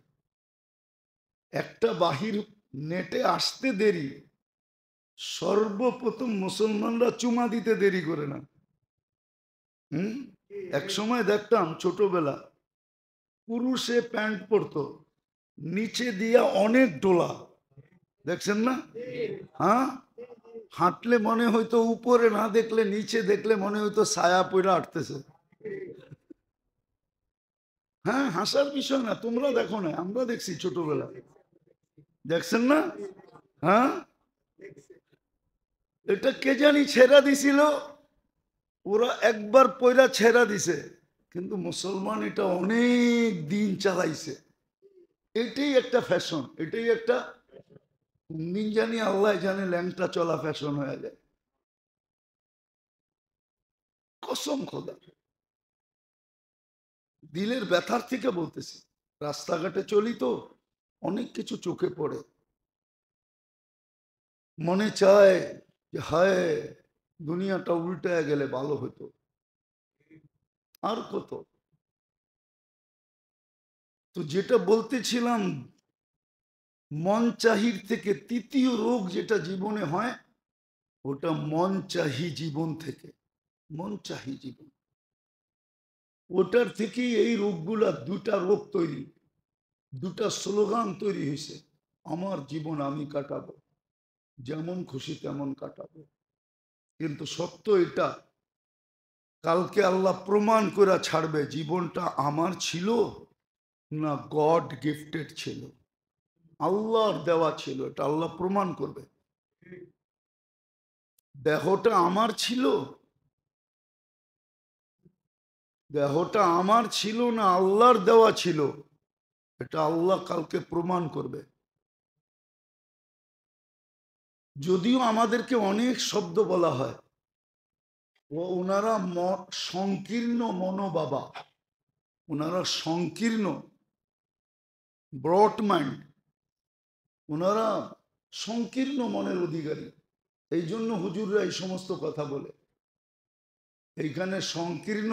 একটা বাহির নেটে আসতে দেরি, সর্বপ্রথম মুসলমানরা চুমা দিতে দেরি করে না। এক সময় দেখতাম ছোটবেলা, পুরুষে প্যান্ট পরতো, নিচে দিয়া অনেক ডোলা, দেখছেন না? হ্যাঁ, হাঁটলে মনে হইতো উপরে না দেখলে নিচে দেখলে মনে হইতো ছায়া পইরা হাঁটতেছে। হ্যাঁ, হাসার বিষয় না, তোমরা দেখো না, আমরা দেখছি ছোটবেলা, দেখছেন না? হ্যাঁ, এটা কে জানি ছেড়া দিছিল, ওরা একবার পয়রা ছেড়া দিছে, কিন্তু মুসলমান এটা অনেক দিন চালাইছে। এটাই একটা ফ্যাশন, এটাই একটা, কোন দিন জানি আল্লাহ জানে ল্যাংটা চলা ফ্যাশন হয়ে যায়। কসম খোদা, দিলের ব্যথার থেকে বলতেছি। রাস্তাঘাটে চলি তো অনেক কিছু চোখে পড়ে, মনে চায় যে হায় দুনিয়াটা উল্টে গেলে ভালো হতো। আর কত। তো যেটা বলতেছিলাম, মন চাহির থেকে তৃতীয় রোগ যেটা জীবনে হয়, ওটা মন চাহি জীবন থেকে। মন চাহি জীবন, ওটার থেকেই এই রোগগুলা, দুটা রোগ তৈরি, দুটা স্লোগান তৈরি হয়েছে। আমার জীবন আমি কাটাবো, যেমন খুশি তেমন কাটাবো। কিন্তু সত্য এটা, কালকে আল্লাহ প্রমাণ করে ছাড়বে জীবনটা আমার ছিল না গড গিফটেড ছিল, আল্লাহর দেওয়া ছিল। এটা আল্লাহ প্রমাণ করবে। দেহটা আমার ছিল, দেহটা আমার ছিল না আল্লাহর দেওয়া ছিল, এটা আল্লাহ কালকে প্রমাণ করবে। যদিও আমাদেরকে অনেক শব্দ বলা হয়, ও ওনারা সংকীর্ণ মনোবাবা, ওনারা সংকীর্ণ, ব্রড মাইন্ড, ওনারা সংকীর্ণ মনের অধিকারী। এই জন্য হুজুররা এই সমস্ত কথা বলে। এইখানে সংকীর্ণ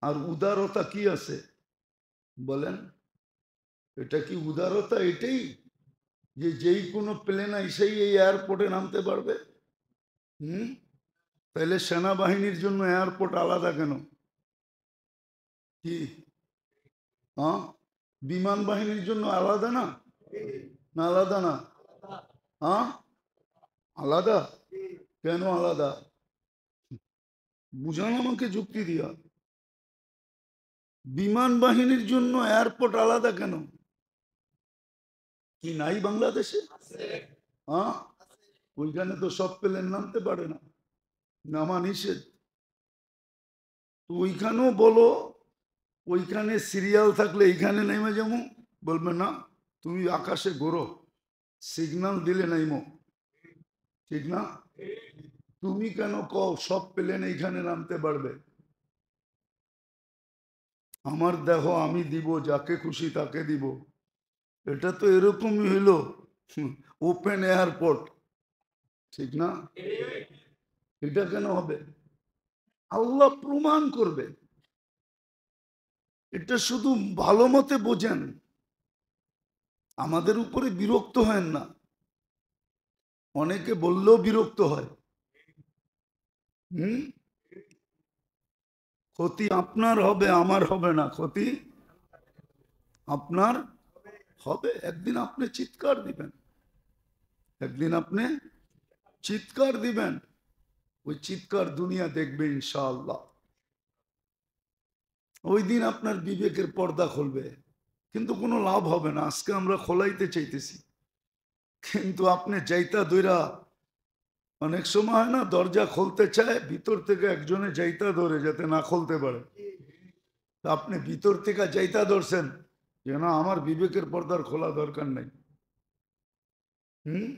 আর উদারতা কি আছে বলেন? এটা কি উদারতা? এটাই যে যেই কোনো প্লেন এসেই এই এয়ারপোর্টে নামতে পারবে। হুম, তাহলে সেনাবাহিনীর জন্য এয়ারপোর্ট আলাদা কেন? কি? হ্যাঁ, বিমান বাহিনীর জন্য আলাদা না? না আলাদা না? হ্যাঁ, আলাদা। কেন আলাদা? বুঝান আমাকে যুক্তি দিয়া। বিমান বাহিনীর জন্য এয়ারপোর্ট আলাদা কেন? কি নাই বাংলাদেশে? হ্যাঁ, ওইখানে তো সব প্লেন নামতে পারে না, নামা নিষেধ। তো ওইখানেও বলো, ওইখানে সিরিয়াল থাকলে এইখানে নেমে যাবো, বলবে না তুমি আকাশে ঘোরো, সিগন্যাল দিলে নাইমো, ঠিক না? তুমি কেন কও সব প্লেন এইখানে নামতে পারবে? আমার দেহ আমি দিব, যাকে খুশি তাকে দিব। এটা তো এরকমই হইলো ওপেন এয়ারপোর্ট, ঠিক না? এটা কেন হবে? আল্লাহ প্রমাণ করবে। এটা শুধু ভালো মতে বোঝেন, আমাদের উপরে বিরক্ত হয় না। অনেকে বললেও বিরক্ত হয়। হুম, ক্ষতি আপনার হবে, আমার হবে না। ক্ষতি আপনার হবে। একদিন আপনি চিৎকার দিবেন, একদিন আপনি চিৎকার দিবেন, ওই চিৎকার দুনিয়া দেখবে ইনশাআল্লাহ। ওই দিন আপনার বিবেকের পর্দা খুলবে, কিন্তু কোনো লাভ হবে না। আজকে আমরা খোলাইতে চাইতেছি, কিন্তু আপনি যাইতা দইরা, অনেক সময় হয় না দরজা খুলতে চায়, ভিতর থেকে একজনে যাইতা ধরে যাতে না খুলতে পারে। আপনি ভিতর থেকে যাইতা ধরছেন যে না আমার বিবেকের পর্দার খোলা দরকার নাই। হুম,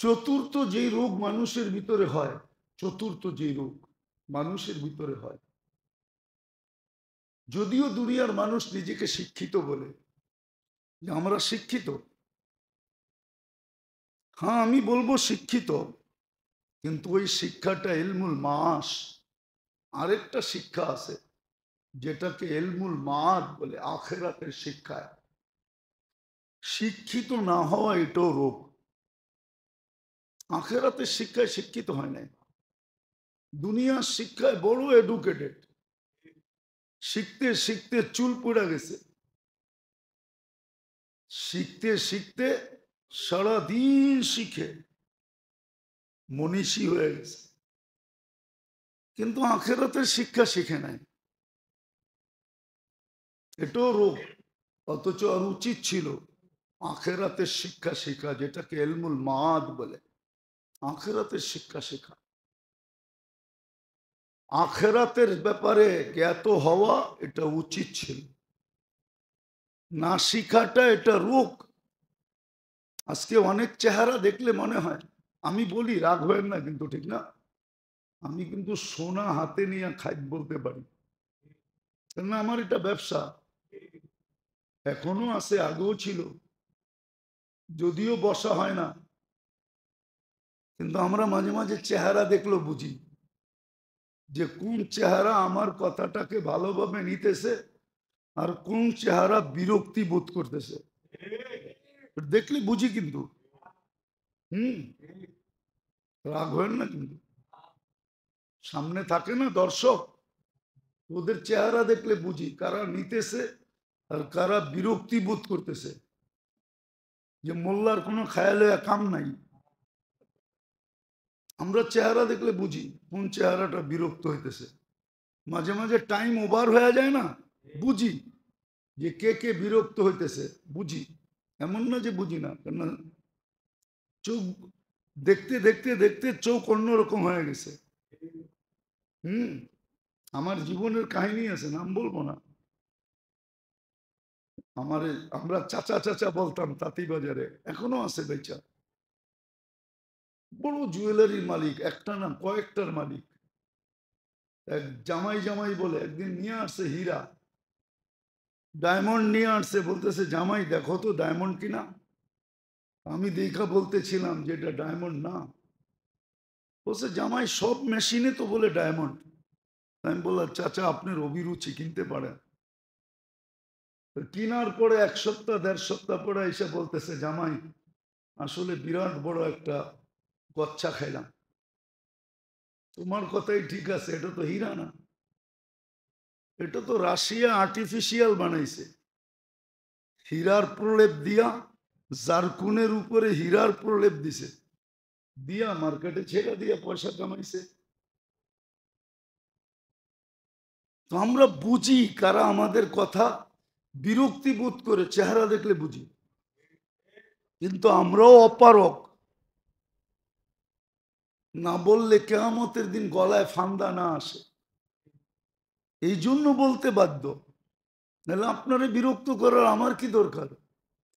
চতুর্থ যেই রোগ মানুষের ভিতরে হয়, চতুর্থ যেই রোগ মানুষের ভিতরে হয়, যদিও দুনিয়ার মানুষ নিজেকে শিক্ষিত বলে যে আমরা শিক্ষিত, হ্যাঁ আমি বলবো শিক্ষিত, কিন্তু ওই শিক্ষাটা ইলমুল মাস। আরেকটা শিক্ষা আছে যেটাকে ইলমুল মাদ বলে, আখেরাতের শিক্ষায়। শিক্ষিত না হওয়া এটাও রোগ। আখেরাতের শিক্ষায় শিক্ষিত হয় নাই, দুনিয়ার শিক্ষায় বড় এডুকেটেড, শিখতে শিখতে চুল পড়ে গেছে, শিখতে শিখতে সারাদিন শিখে মনীষী হয়ে গেছে, কিন্তু আখেরাতের শিক্ষা শিখে নাই। এটাও রোগ। অথচ আর উচিত ছিল আখেরাতের শিক্ষা শেখা, যেটাকে এলমুল মাদ বলে, আখেরাতের শিক্ষা শেখা। আখেরাতের ব্যাপারে জ্ঞাত হওয়া এটা উচিত ছিল, না শিখাটা এটা রোগ। আজকে অনেক চেহারা দেখলে মনে হয়, আমি বলি রাগ হয় না কিন্তু, ঠিক না? আমি কিন্তু সোনা হাতে নিয়ে খাই বলতে পারি, কেননা আমার এটা ব্যবসা, এখনো আছে, আগেও ছিল, যদিও বসা হয় না, কিন্তু আমরা মাঝে মাঝে চেহারা দেখলো বুঝি যে কোন চেহারা আমার কথাটাকে ভালোভাবে নিতেছে আর কোন চেহারা বিরক্তি বোধ করতেছে, দেখলে বুঝি কিন্তু। হুম, রাগ হয় না কিন্তু, সামনে থাকে না দর্শক, ওদের চেহারা দেখলে বুঝি কারা নিতেছে আর কারা বিরক্তি বোধ করতেছে, যে মোল্লার কোনো খেয়ালে কাম নাই। আমরা চেহারা দেখলে বুঝি কোন চেহারাটা বিরক্ত হইতেছে। মাঝে মাঝে টাইম ওভার হয়ে যায় না, বুঝি যে কে কে বিরক্ত হইতেছে, বুঝি। এমন না যে বুঝি না, কেন চোখ দেখতে দেখতে দেখতে চোখ অন্যরকম হয়ে গেছে। হুম, আমার জীবনের কাহিনী আছে, নাম বলবো না। আমার, আমরা চাচা চাচা বলতাম তাঁতিবাজারে, এখনো আছে বেচা, বড় জুয়েলারির মালিক, একটা না কয়েকটার মালিক। এক জামাই জামাই বলে একদিন নিয়ে আসছে হীরা, ডায়মন্ড নিয়ে আসছে, বলতেছে জামাই দেখো তো ডায়মন্ড কিনা। আমি দেখা বলতেছিলাম যে এটা ডায়মন্ড না। বলছে জামাই সব মেশিনে তো বলে ডায়মন্ড। আমি বললাম চাচা আপনার অভিরুচি, কিনতে পারেন। কিনার পরে এক সপ্তাহ দেড় সপ্তাহ পরে এসে বলতেছে জামাই আসলে বিরাট বড় একটা গচ্ছা খাইলাম। তোমার কথাই ঠিক আছে, এটা তো হীরা না, এটা তো রাশিয়া আর্টিফিশিয়াল বানাইছে, হীরার প্রলেপ দিয়া, জারকুনের উপরে হীরার প্রলেপ দিছে, দিয়া মার্কেটে ছেড়ে দিয়া পয়সা কামাইছে। তো আমরা বুঝি কারা আমাদের কথা বিরক্তি বোধ করে, চেহারা দেখলে বুঝি, কিন্তু আমরাও অপারক, না বললে কেয়ামতের দিন গলায় ফান্দা না আসে, এই জন্য বলতে বাধ্য। নাহলে আপনারে বিরক্ত করার আমার কি দরকার?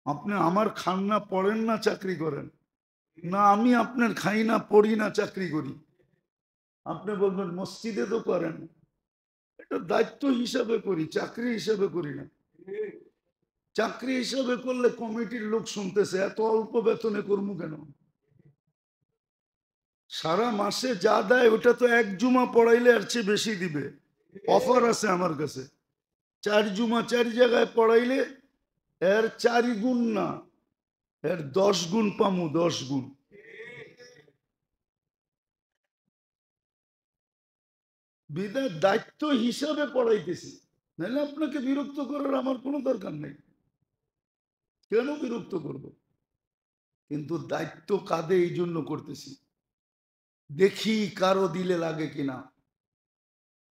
আপনি আমার খান না, পড়েন না, চাকরি করেন না, আমি আপনার খাই না, পড়ি না, চাকরি করি, আপনি বলবেন মসজিদে তো করেন, এটা দায়িত্ব হিসাবে করি, চাকরি হিসাবে করি না। চাকরি হিসাবে করলে কমিটির লোক শুনতেছে, এত অল্প বেতনে কর্ম কেন? সারা মাসে যা দেয় ওটা তো এক জুমা পড়াইলে আর চেয়ে বেশি দিবে। অফার আছে আমার কাছে, 4 জুমা 4 জায়গায় পড়াইলে এর 4 গুণ না, এর 10 গুণ পামু, 10 গুণ। বিদায় দায়িত্ব হিসাবে পড়াইতেছি, নাহলে আপনাকে বিরক্ত করার আমার কোনো দরকার নেই, কেন বিরক্ত করব? কিন্তু দায়িত্ব কাঁধে এই জন্য করতেছি, দেখি কারো দিলে লাগে কিনা।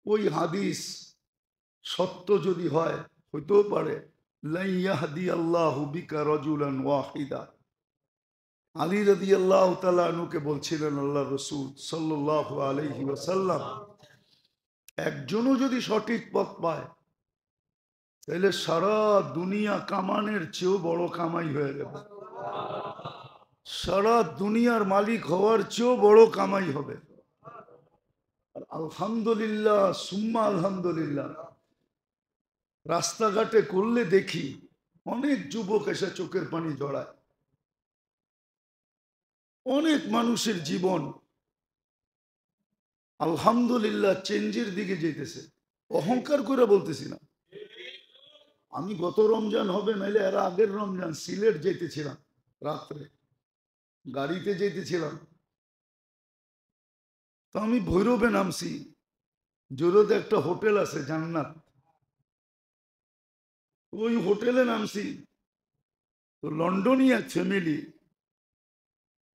ওই হাদিস সত্য যদি হয়, হইতেও পারে, লা ইয়াহদিয়াল্লাহু বিকা রাজুলান ওয়াহিদা। আলী রাদিয়াল্লাহু তাআলা আনহুকে বলছিলেন আল্লাহ রাসূল সাল্লাল্লাহু আলাইহি ওয়াসাল্লাম, একজনও যদি সঠিক পথ পায় তাহলে সারা দুনিয়া কামানের চেয়েও বড় কামাই হয়ে যাবে, সারা দুনিয়ার মালিক হওয়ার চেয়েও বড় কামাই হবে। আর আলহামদুলিল্লাহ সুম্মা আলহামদুলিল্লাহ, রাস্তাঘাটে করলে দেখি অনেক যুবক এসে চোখের পানি জড়ায়, অনেক মানুষের জীবন আলহামদুলিল্লাহ চেঞ্জের দিকে যেতেছে। অহংকার করে বলতেছি না, আমি গত রমজান হবে নাইলে এর আগের রমজান সিলেট যেতেছিলাম, রাত্রে গাড়িতে যেতেছিলাম, তো আমি ভৈরবে নামছি, জোরতে একটা হোটেল আছে জান্নাত, ওই হোটেলে নামছি। তো লন্ডনই এক ফ্যামিলি,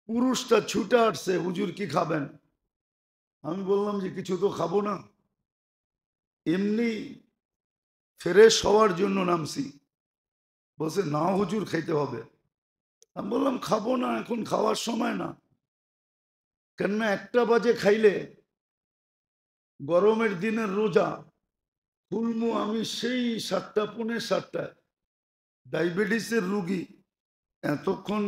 পুরুষটা ছুটে আসছে, হুজুর কি খাবেন? আমি বললাম যে কিছু তো খাবো না, এমনি ফ্রেশ হওয়ার জন্য নামছি। বলছে না হুজুর খাইতে হবে। আমি বললাম খাবো না, এখন খাওয়ার সময় না। কেননা 1টা বাজে খাইলে, গরমের দিনের রোজা খুলমু আমি সেই 7টা পৌনে 7টায়, ডায়াবেটিসের রুগী, এতক্ষণ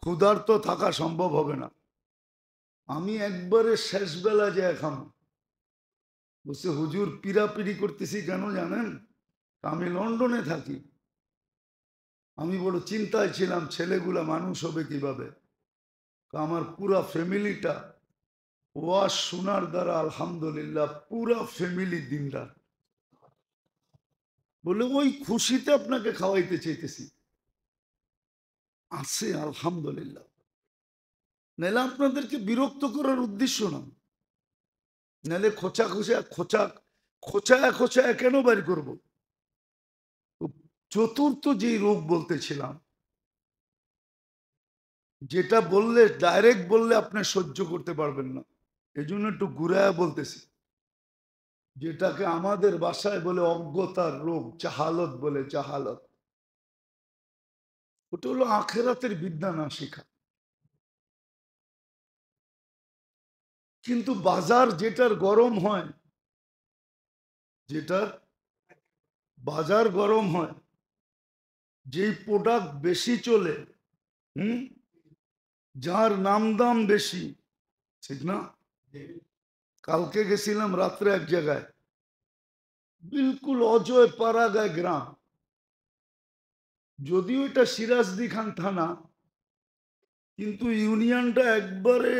ক্ষুধার্ত থাকা সম্ভব হবে না। আমি একবারে শেষ বেলা যায় খামো। বলছে হুজুর পিড়াপিড়ি করতেছি কেন জানেন? আমি লন্ডনে থাকি, আমি বড় চিন্তায় ছিলাম ছেলেগুলা মানুষ হবে কিভাবে। আমার পুরা ফ্যামিলিটা ওয়াজ শোনার দ্বারা আলহামদুলিল্লাহ পুরা ফ্যামিলি দিনদার। বলে ওই খুশিতে আপনাকে খাওয়াইতে চাইতেছি, আছে আলহামদুলিল্লাহ, নাহলে আপনাদেরকে বিরক্ত করার উদ্দেশ্য না, নাহলে খোঁচায় কেন বের করব? চতুর্থ যে রোগ বলতেছিলাম, যেটা বললে ডাইরেক্ট বললে আপনি সহ্য করতে পারবেন না, এই জন্য একটু ঘুরায় বলতেছি, যেটাকে আমাদের ভাষায় বলে অজ্ঞতার রোগ, জাহালত বলে, জাহালত। ওটা হলো আখেরাতের বিদ্যা না শিখা। কিন্তু বাজার যেটার গরম হয়, যেটার বাজার গরম হয়, যেই প্রোডাক্ট বেশি চলে, যার নাম দাম বেশি, ঠিক না? কালকে গেছিলাম রাত্রে এক জায়গায়, বিলকুল অজয় পাড়াগায় গ্রাম, যদিও এটা সিরাজদি খান থানা, কিন্তু ইউনিয়নটা একবারে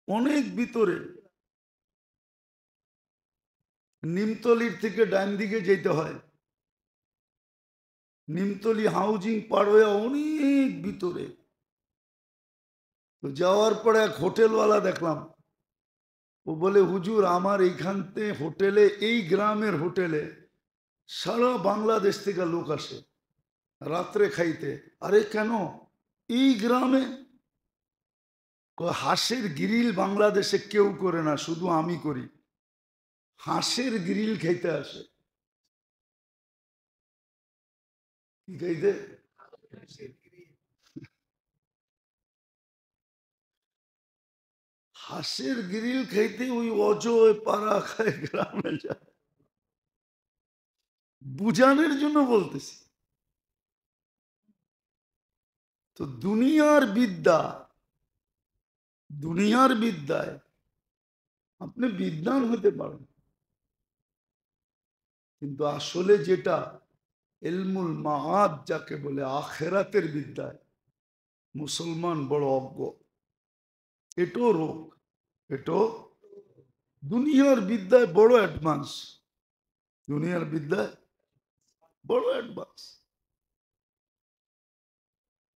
অনেক ভিতরে, নিমতলির থেকে ডান দিকে যেতে হয়, নিমতলি হাউজিং পার হয়ে অনেক ভিতরে। তো যাওয়ার পরে এক হোটেলওয়ালা দেখলাম, ও বলে হুজুর আমার এইখানতে হোটেলে, এই গ্রামের হোটেলে সারা বাংলাদেশ থেকে লোক আসে রাত্রে খাইতে। আরে কেন এই গ্রামে? হাঁসের গ্রিল বাংলাদেশে কেউ করে না, শুধু আমি করি। হাঁসের গ্রিল খাইতে আসে। কি খাইতে? হাঁসের গ্রিল খাইতে ওই অজয় পাড়া খায় গ্রামে যায়। বুঝানোর জন্য বলতেছি। তো দুনিয়ার বিদ্যায় আপনি বিদ্বান হতে পারেন, কিন্তু আসলে যেটা ইলমুল মাআদ যাকে বলে, আখেরাতের বিদ্যায় মুসলমান বড় অজ্ঞ। এটাও রোগ, এটাও দুনিয়ার বিদ্যায় বড় অ্যাডভান্স, দুনিয়ার বিদ্যায় বড় অ্যাডভান্স।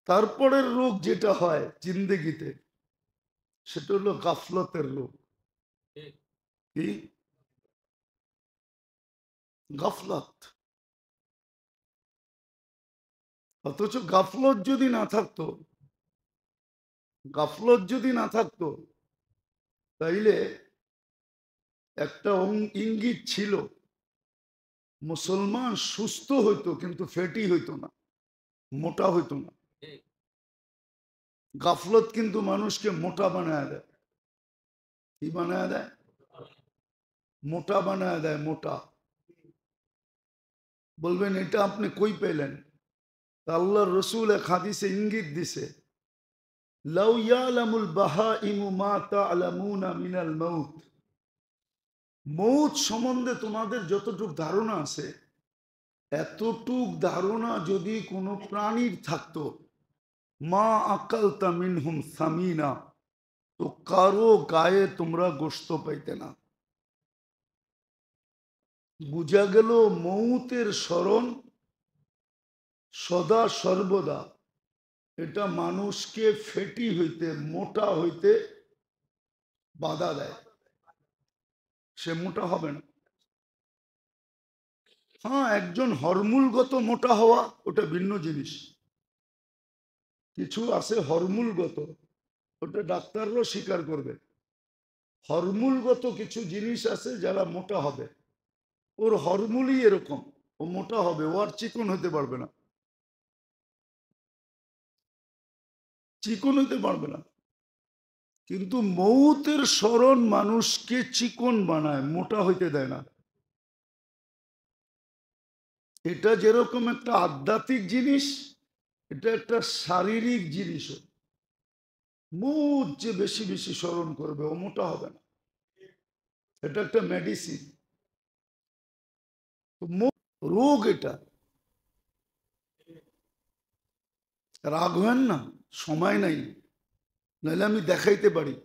তারপরের রোগ যেটা হয় জিন্দেগিতে, সেটা হলো গাফলতের রোগ। কি গাফলত? অথচ গাফলত যদি না থাকতো, গাফলত যদি না থাকতো, তাইলে একটা ইঙ্গিত ছিল মুসলমান সুস্থ হইতো কিন্তু ফ্যাটি হইতো না, মোটা হইতো না। গাফলত কিন্তু মানুষকে মোটা বানায় দেয়। কি বানায় দেয়? মোটা বানায় দেয়, মোটা। বলবেন এটা আপনি কই পেলেন? আল্লাহর রসুল এক হাদিসে ইঙ্গিত দিছে, লাউ ইয়ালামুল বাহাইমু মা তা'লামুনা মিনাল মাউত। মৌত সম্বন্ধে তোমাদের যতটুক ধারণা আছে, এতটুক ধারণা যদি কোনো প্রাণীর থাকতো, মা আকালতা মিনহুম সামিনা, তো কারো গায়ে তোমরা গোশত পাইতে না। বুঝা গেল মৌতের স্মরণ সদা সর্বদা এটা মানুষকে ফেটি হইতে, মোটা হইতে বাধা দেয়। সে মোটা হবে না। হ্যাঁ, একজন হরমুলগত মোটা হওয়া ওটা ভিন্ন জিনিস। কিছু আছে হরমুলগত, ওটা ডাক্তাররাও স্বীকার করবে। হরমুলগত কিছু জিনিস আছে যারা মোটা হবে, ওর হরমুলই এরকম, ও মোটা হবে, ও আর চিকন হতে পারবে না, চিকন হতে পারবে না। কিন্তু মৌতের স্মরণ মানুষকে চিকন বানায়, মোটা হইতে দেয় না। এটা যেরকম একটা আধ্যাত্মিক জিনিস, এটা একটা শারীরিক জিনিসও। মৌত যে বেশি বেশি স্মরণ করবে ও মোটা হবে না, এটা একটা মেডিসিন। রোগ এটা। রাগ হেন না, সময় নাই, নাহলে আমি দেখাইতে পারি।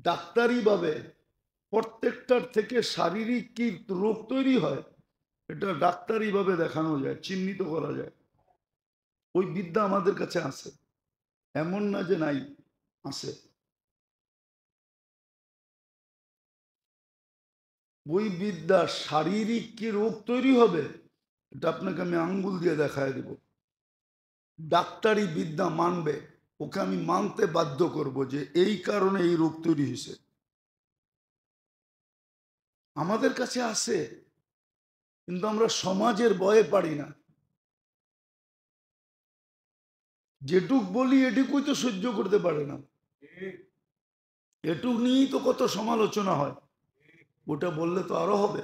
ডাক্তারি ভাবে প্রত্যেকটার থেকে শারীরিক কি রোগ তৈরি হয়, এটা ডাক্তারি ভাবে দেখানো যায়, চিহ্নিত করা যায়। ওই বিদ্যা আমাদের কাছে আছে, এমন না যে নাই, আছে। ওই বিদ্যা শারীরিক কি রোগ তৈরি হবে, এটা আপনাকে আমি আঙ্গুল দিয়ে দেখায় দেব। ডাক্তারি বিদ্যা মানবে, ওকে আমি মানতে বাধ্য করব যে এই কারণে এই রোগ তৈরি হয়েছে। আমাদের কাছে আছে, কিন্তু আমরা সমাজের ভয়ে পারি না। যেটুক বলি এটুকুই তো সহ্য করতে পারে না, এটুক নিয়েই তো কত সমালোচনা হয়, ওটা বললে তো আরো হবে।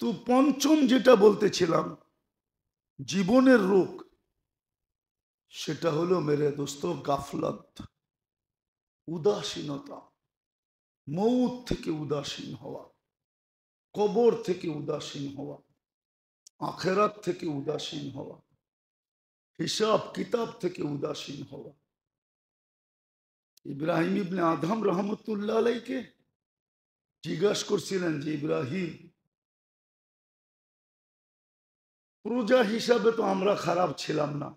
তো পঞ্চম যেটা বলতেছিলাম জীবনের রোগ, সেটা হলো মেরে দোস্ত গাফলত, উদাসীনতা। মৌত থেকে উদাসীন হওয়া, কবর থেকে উদাসীন হওয়া, আখেরাত থেকে উদাসীন হওয়া, হিসাব কিতাব থেকে উদাসীন হওয়া। ইব্রাহিম ইবনে আদম রহমতুল্লাহ আলাইকে জিজ্ঞাসা করছিলেন যে ইব্রাহিম, প্রজা হিসাবে তো আমরা খারাপ ছিলাম না,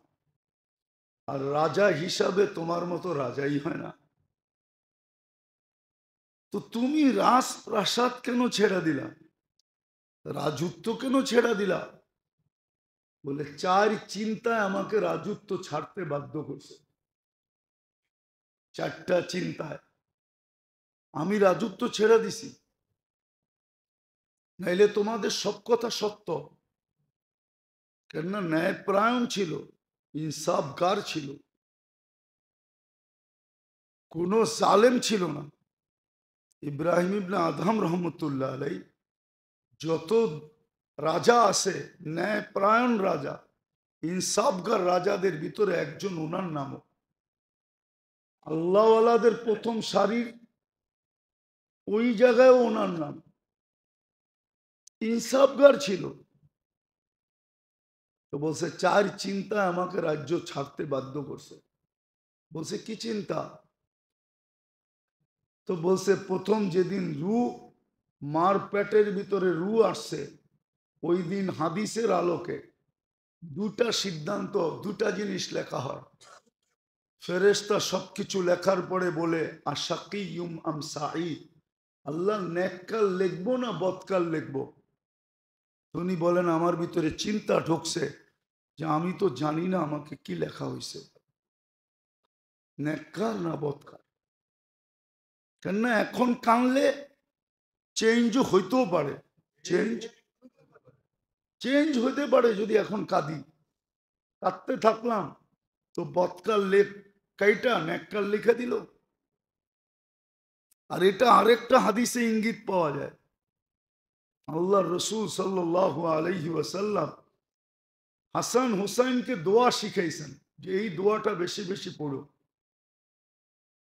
আর রাজা হিসাবে তোমার মতো রাজাই হয় না। তো তুমি রাজপ্রাসাদ কেন ছেড়ে দিলা, রাজত্ব কেন ছেড়ে দিলা? বলে চার চিন্তায় আমাকে রাজত্ব ছাড়তে বাধ্য করছে। চারটা চিন্তায় আমি রাজত্ব ছেড়ে দিছি, নাইলে তোমাদের সব কথা সত্য। কেননা ন্যায়প্রায়ণ ছিল, ইনসাফগার ছিল, কোন জালেম ছিল না। ইব্রাহিম ইবনে আদহাম রহমতুল্লাহ আলাই যত রাজা আছে, ন্যায়প্রায়ণ রাজা, ইনসাফগার রাজাদের ভিতরে একজন ওনার নামও। আল্লাহওয়ালাদের প্রথম সারির ওই জায়গায় ওনার নাম, ইনসাফগার ছিল। তো বলছে চার চিন্তা আমাকে রাজ্য ছাড়তে বাধ্য করছে। বলছে কি চিন্তা? তো বলছে প্রথম যেদিন মার পেটের ভিতরে রু আসছে, ওই দিন হাদিসের আলোকে দুটা সিদ্ধান্ত, দুটা জিনিস লেখা হয়। ফেরেশতা সবকিছু লেখার পরে বলে আশাকিয়ুম আম সাঈদ, আল্লাহ নেককাল লিখবো না বদকাল লিখবো? উনি বলেন আমার ভিতরে চিন্তা ঢুকছে যে আমি তো জানি না আমাকে কি লেখা হয়েছে, নেককার না বদকার। কেননা এখন কানলে চেঞ্জও হইতেও পারে, চেঞ্জ হইতে পারে। যদি এখন কাঁদি, কাঁদতে থাকলাম তো বদকাল লেখ কাইটা নেককাল লিখে দিল। আর এটা আরেকটা হাদিসে ইঙ্গিত পাওয়া যায়, আল্লাহ রসুল সাল্লাল্লাহু আলাইহি ওয়াসাল্লাম হাসান হুসাইনকে দোয়া শিখাইছেন যে এই দোয়াটা বেশি বেশি পড়ো।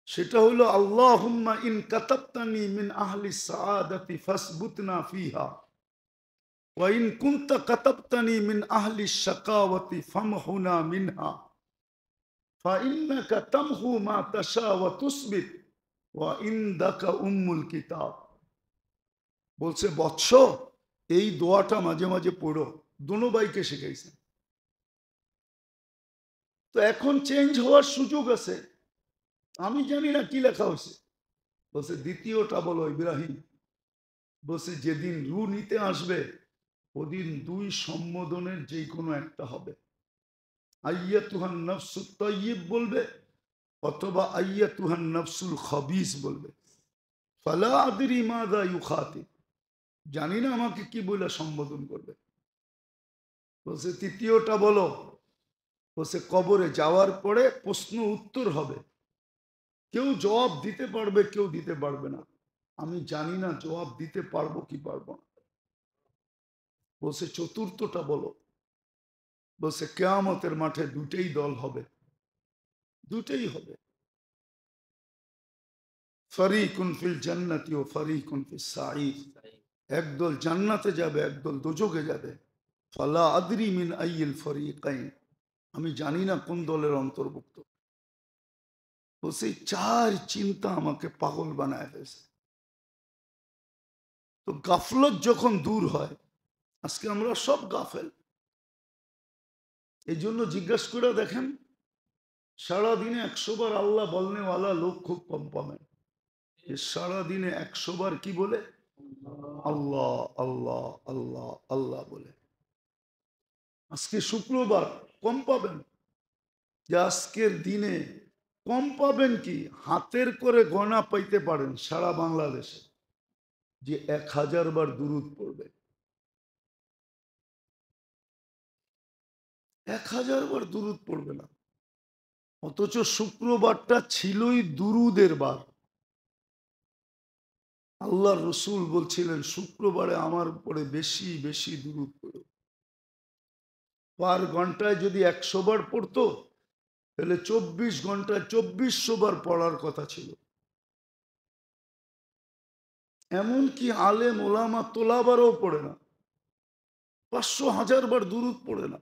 সেটা হলো আল্লাহুম্মা ইন কাতাবতানি মিন আহলি সাআদাতি ফাসবুতনা ফিহা ওয়া ইন কুনতা কাতাবতানি মিন আহলি শাকাওয়াতি ফামহুনা মিনহা ফাইন্নাকা তামহু মা তাশা ওয়া তুসবিত ওয়া ইনদাকা উম্মুল কিতাব। বলছে বৎস, এই দোয়াটা মাঝে মাঝে পড়ো। দোনো ভাইকে শিখাইছেন। তো এখন চেঞ্জ হওয়ার সুযোগ আছে, আমি জানি না কি লেখা হয়েছে। বলছে দ্বিতীয়টা বলো ইব্রাহিম। বলছে যেদিন রু নিতে আসবে ওদিন দুই সম্বোধনের যে কোনো একটা হবে, আইয়াতুহান নফসুত তাইয়্যিব বলবে অথবা আইয়াতুহান নফসুল খবিস বলবে। ফালা আদরি মাযা ইউখাতিব, জানি না আমাকে কি বলে সম্বোধন করবে। বলছে তৃতীয়টা বলো। বলছে কবরে যাওয়ার পরে প্রশ্ন উত্তর হবে, কেউ জবাব দিতে পারবে, কেউ দিতে পারবে না। আমি জানি না জবাব দিতে পারবো কি পারবো না। বলছে চতুর্থটা বলো। বলছে কিয়ামতের মাঠে দুটেই দল হবে, দুটেই হবে, ফারিকুন ফিল জান্নাতি ও ফারিকুন ফিস সাঈদ। একদল জান্নাতে যাবে, একদল দোজখে যাবে। ফালা আদরি মিন আইয়িল ফারিকাইন, আমি জানি না কোন দলের অন্তর্ভুক্ত। বলছে চার চিন্তা আমাকে পাগল বানায় ফেলছে। তো গাফলত যখন দূর হয়, আজকে আমরা সব গাফেল। এই জন্য জিজ্ঞাসা করে দেখেন, সারাদিনে 100 বার আল্লাহ বলনেওয়ালা লোক খুব কম পাবেন। সারাদিনে 100 বার কি বলে? আল্লাহ আল্লাহ আল্লাহ আল্লাহ বলে। আজকে শুক্রবার, কম পাবেন। যে আজকের দিনে কম পাবেন কি হাতের করে গণা পাইতে পারেন সারা বাংলাদেশে যে 1000 বার দুরুদ পড়বে। 1000 বার দুরুদ পড়বে না, অথচ শুক্রবারটা ছিলই দুরুদের বার। আল্লাহ রসুল বলছিলেন শুক্রবারে আমার উপরে বেশি বেশি দুরুদ পড়ো। পার ঘন্টায় যদি 100 বার পড়তো তাহলে 24 ঘন্টায় 2400 বার পড়ার কথা ছিল। এমনকি আলেম ওলামা তোলাবারও পড়ে না, 500 1000 বার দুরুদ পড়ে না।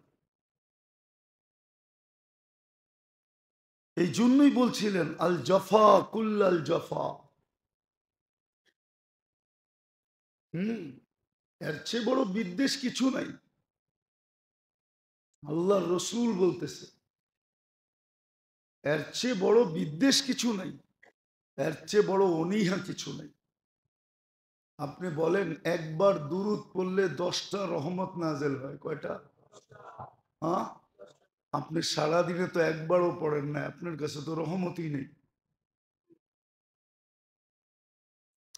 এই জন্যই বলছিলেন আল জফা কুল্লাল জফা। এর চেয়ে বড় বিদ্বেষ কিছু নাই। আল্লাহ রসুল বলতেছে এর চেয়ে বড় বিদ্বেষ কিছু নাই, এর চেয়ে বড় অনীহা কিছু নাই। আপনি বলেন একবার দুরুদ পড়লে 10টা রহমত নাজেল হয়, কয়টা? হ্যাঁ, আপনি সারাদিনে তো একবারও পড়েন না, আপনার কাছে তো রহমতই নেই।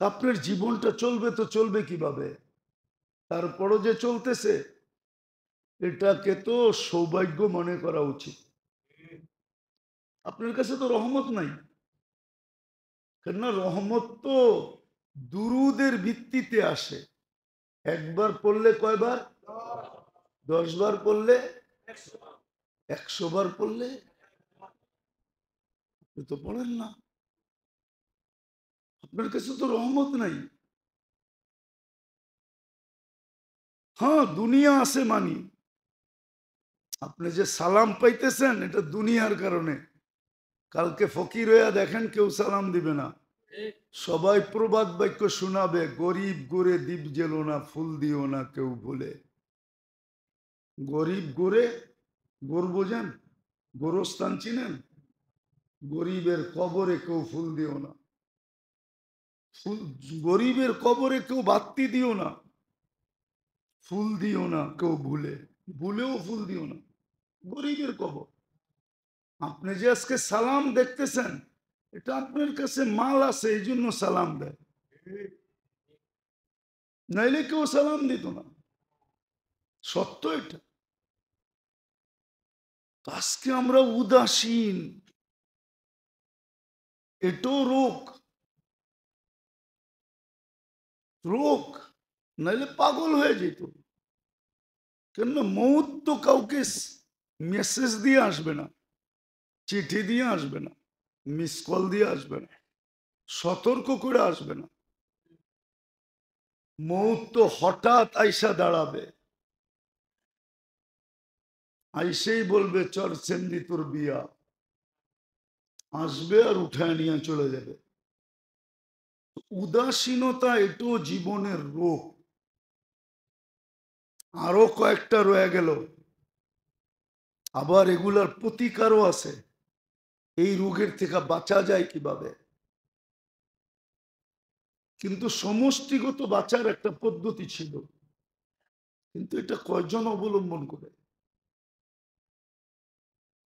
আপনার জীবনটা চলবে তো চলবে কিভাবে? তারপরও যে চলতেছে, এটাকে তো সৌভাগ্য মনে করা উচিত। আপনার কাছে তো রহমত নাই, কেননা রহমত তো দুরুদের ভিত্তিতে আসে। একবার পড়লে কয়বার? 10 বার পড়লে, 100 বার পড়লে। আপনি তো পড়েন না, আপনার কাছে তো রহমত নাই। হ্যাঁ, দুনিয়া আছে মানি, আপনি যে সালাম পাইতেছেন এটা দুনিয়ার কারণে। কালকে ফকির হইয়া দেখেন কেউ সালাম দিবে না, সবাই প্রবাদ বাক্য শোনাবে, গরিব গোরে দ্বীপ জেলো না, ফুল দিও না কেউ ভুলে। গরিব গোরে, গোর বোঝেন? গোরস্থান চিনেন? গরিবের কবরে কেউ ফুল দিও না, ফুল, গরিবের কবরে কেউ বাত্তি দিও না, ফুল দিও না কেউ ভুলে, ভুলেও ফুল দিও না, গরিবের কবর। আপনি যে আজকে সালাম দেখতেছেন, এটা আপনার কাছে মাল আছে এই জন্য সালাম দেয়, নাইলে কেউ সালাম দিত না। সত্য এটা। আজকে আমরা উদাসীন, এটাও রোগ, রোগ, নাইলে পাগল হয়ে যেত। কেন? মৌত তো কাউকে মেসেজ দিয়ে আসবে না, চিঠি দিয়ে আসবে না, মিস কল দিয়ে আসবে না, সতর্ক করে আসবে না। মৌত তো হঠাৎ আইসা দাঁড়াবে, আইসেই বলবে চল সেন্দি তোর বিয়া, আসবে আর উঠায় নিয়ে চলে যাবে। উদাসীনতা এটাও জীবনের রোগ। আরো কয়েকটা রয়ে গেল, আবার এগুলার প্রতিকারও আছে। এই রোগের থেকে বাঁচা যায় কিভাবে? কিন্তু সমষ্টিগত বাঁচার একটা পদ্ধতি ছিল, কিন্তু এটা কয়জন অবলম্বন করে?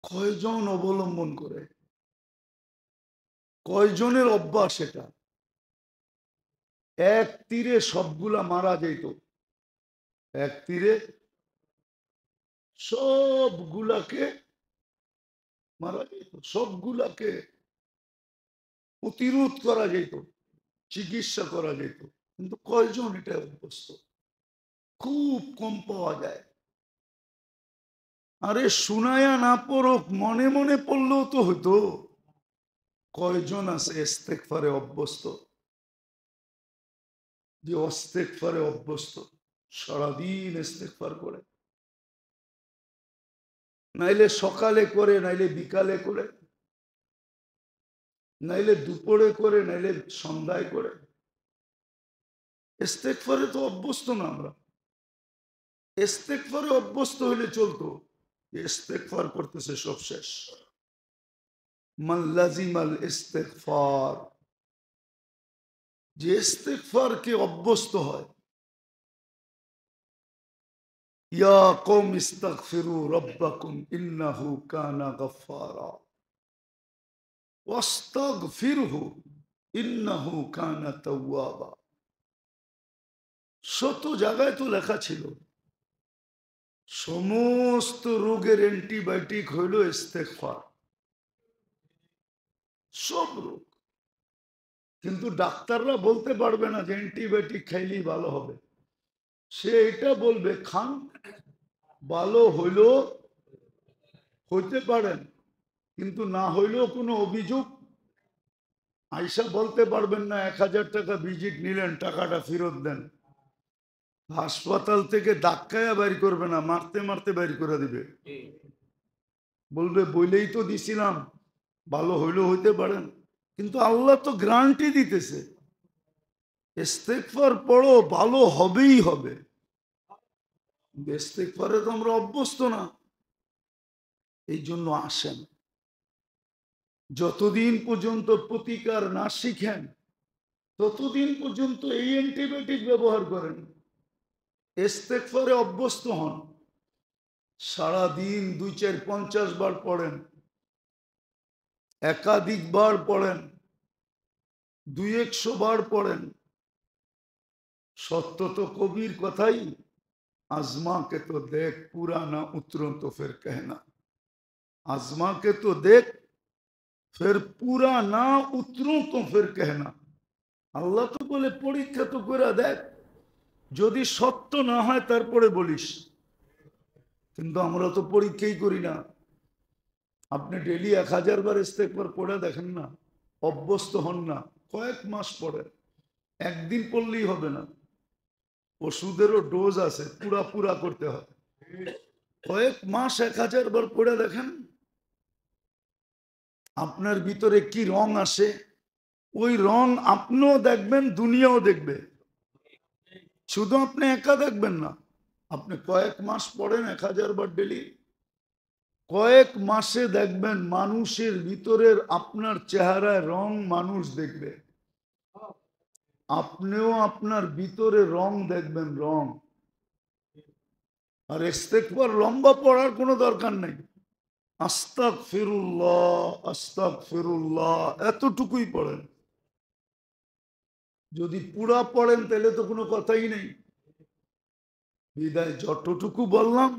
কয়জন অবলম্বন করে? কয়জনের অভ্যাস এটা? এক তীরে সবগুলা মারা যেত, এক তীরে সবগুলাকে মারা যেত, সবগুলাকে প্রতিরোধ করা যেত, চিকিৎসা করা যেত। কিন্তু কয়জন এটা অভ্যস্ত? খুব কম পাওয়া যায়। আরে শুনায়া না পড়ুক, মনে মনে পড়লেও তো হতো। কয়জন আছে ইস্তেগফারে অভ্যস্ত, যে ইস্তেগফারে অভ্যস্ত, সারাদিন ইস্তেগফার করে, নাইলে সকালে করে, নাইলে বিকালে করে, নাইলে দুপুরে করে, নাইলে সন্ধ্যায় করে। ইস্তেগফারে তো অভ্যস্ত না আমরা। ইস্তেগফারে অভ্যস্ত হইলে চলতো, ইস্তেগফার করতেছে সব শেষ। মান লাজিমাল ইস্তেগফার, যে ইস্তেগফারকে অভ্যস্ত হয়, ইয়া কওম ইস্তাগফিরু রাব্বাকুম ইন্নাহু কানা গাফফারা ওয়াস্তাগফিরহু ইন্নাহু কানা তাওয়াবা। শত জায়গায় তো লেখা ছিল সমস্ত রোগের অ্যান্টিবায়োটিক হইল ইস্তেগফার, সব রোগ। কিন্তু ডাক্তাররা বলতে পারবে না যে অ্যান্টিবায়োটিক খাইলেই ভালো হবে। সে এটা বলবে খান, ভালো হইল, হইতে পারেন, কিন্তু না হইলেও কোনো অভিযোগ আইসা বলতে পারবেন না 1000 টাকা ভিজিট নিলেন, টাকাটা ফেরত দেন। হাসপাতাল থেকে ধাক্কায়া বাইর করবে না, মারতে মারতে বাইর করে দিবে। বলবে বইলেই তো দিছিলাম, ভালো হইলেও হইতে পারেন। কিন্তু আল্লাহ তো গ্যারান্টি দিতেছে ইস্তেগফার পড়ো, ভালো হবেই হবে। ইস্তেগফারে তো আমরা অভ্যস্ত না, এই জন্য আসেন যতদিন পর্যন্ত প্রতিকার না শিখেন ততদিন পর্যন্ত এই অ্যান্টিবায়োটিক ব্যবহার করেন। ইস্তেগফারে অভ্যস্ত হন, সারাদিন 2, 4, 50 বার পড়েন, একাধিকবার পড়েন, 200 বার পড়েন। সত্য তো কবির কথাই, आजमा के तो देख पूरा ना उतरो तो फिर कहना। आजमा के तो देख फिर पूरा ना उतरो तो फिर कहना। আল্লাহ তো বলে পরীক্ষা তো করে দেখ, যদি সত্য না হয় তারপরে বলিস। কিন্তু আমরা তো পরীক্ষাই করি না। আপনি ডেলি 1000 বার ইস্তেগফার পড়ে দেখেন না, অভ্যস্ত হন না, কয়েক মাস পড়েন, একদিন পড়লেই হবে না। ওষুধেরও ডোজ আছে, পুরা পুরা করতে হয়। কয়েক মাস 1000 বার পড়ে দেখেন আপনার ভিতরে কি রং আসে। ওই রং আপনিও দেখবেন, দুনিয়াও দেখবে। শুধু আপনি একা দেখবেন না, আপনি কয়েক মাস পড়েন 1000 বার ডেলি, কয়েক মাসে দেখবেন মানুষের ভিতরের আপনার চেহারায় রং মানুষ দেখবে, আপনিও আপনার ভিতরে রং দেখবেন, রং। আর ইস্তেগফার লম্বা পড়ার কোনো দরকার নেই। আস্তাগফিরুল্লাহ আস্তাগফিরুল্লাহ এতটুকুই পড়েন। যদি পুরা পড়েন তাহলে তো কোনো কথাই নেই। বিদায় যতটুকু বললাম,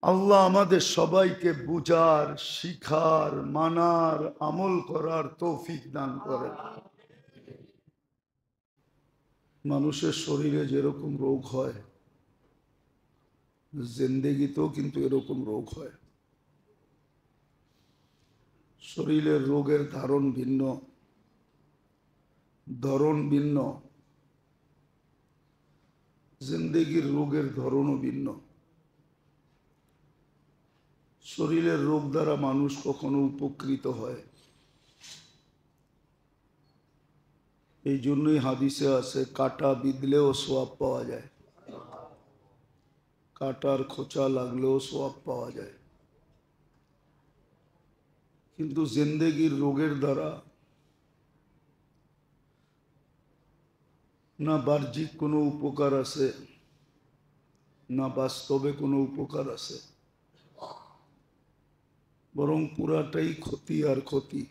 আল্লাহ আমাদের সবাইকে বুঝার, শিখার, মানার, আমল করার তৌফিক দান করেন। মানুষের শরীরে যেরকম রোগ হয়, জিন্দেগিতেও কিন্তু এরকম রোগ হয়। শরীরের রোগের ধরন ভিন্ন, জিন্দেগির রোগের ধরনও ভিন্ন। শরীরের রোগ দ্বারা মানুষ কখনো উপকৃত হয়, এই জন্যই হাদিসে আছে কাটা বিঁধলেও সোয়াব পাওয়া যায়, কাটার খোঁচা লাগলেও সোয়াব পাওয়া যায়। কিন্তু জিন্দেগির রোগের দ্বারা না বাহ্যিক কোনো উপকার আছে, না বাস্তবে কোনো উপকার আছে, বরং পুরাটাই ক্ষতি আর ক্ষতি।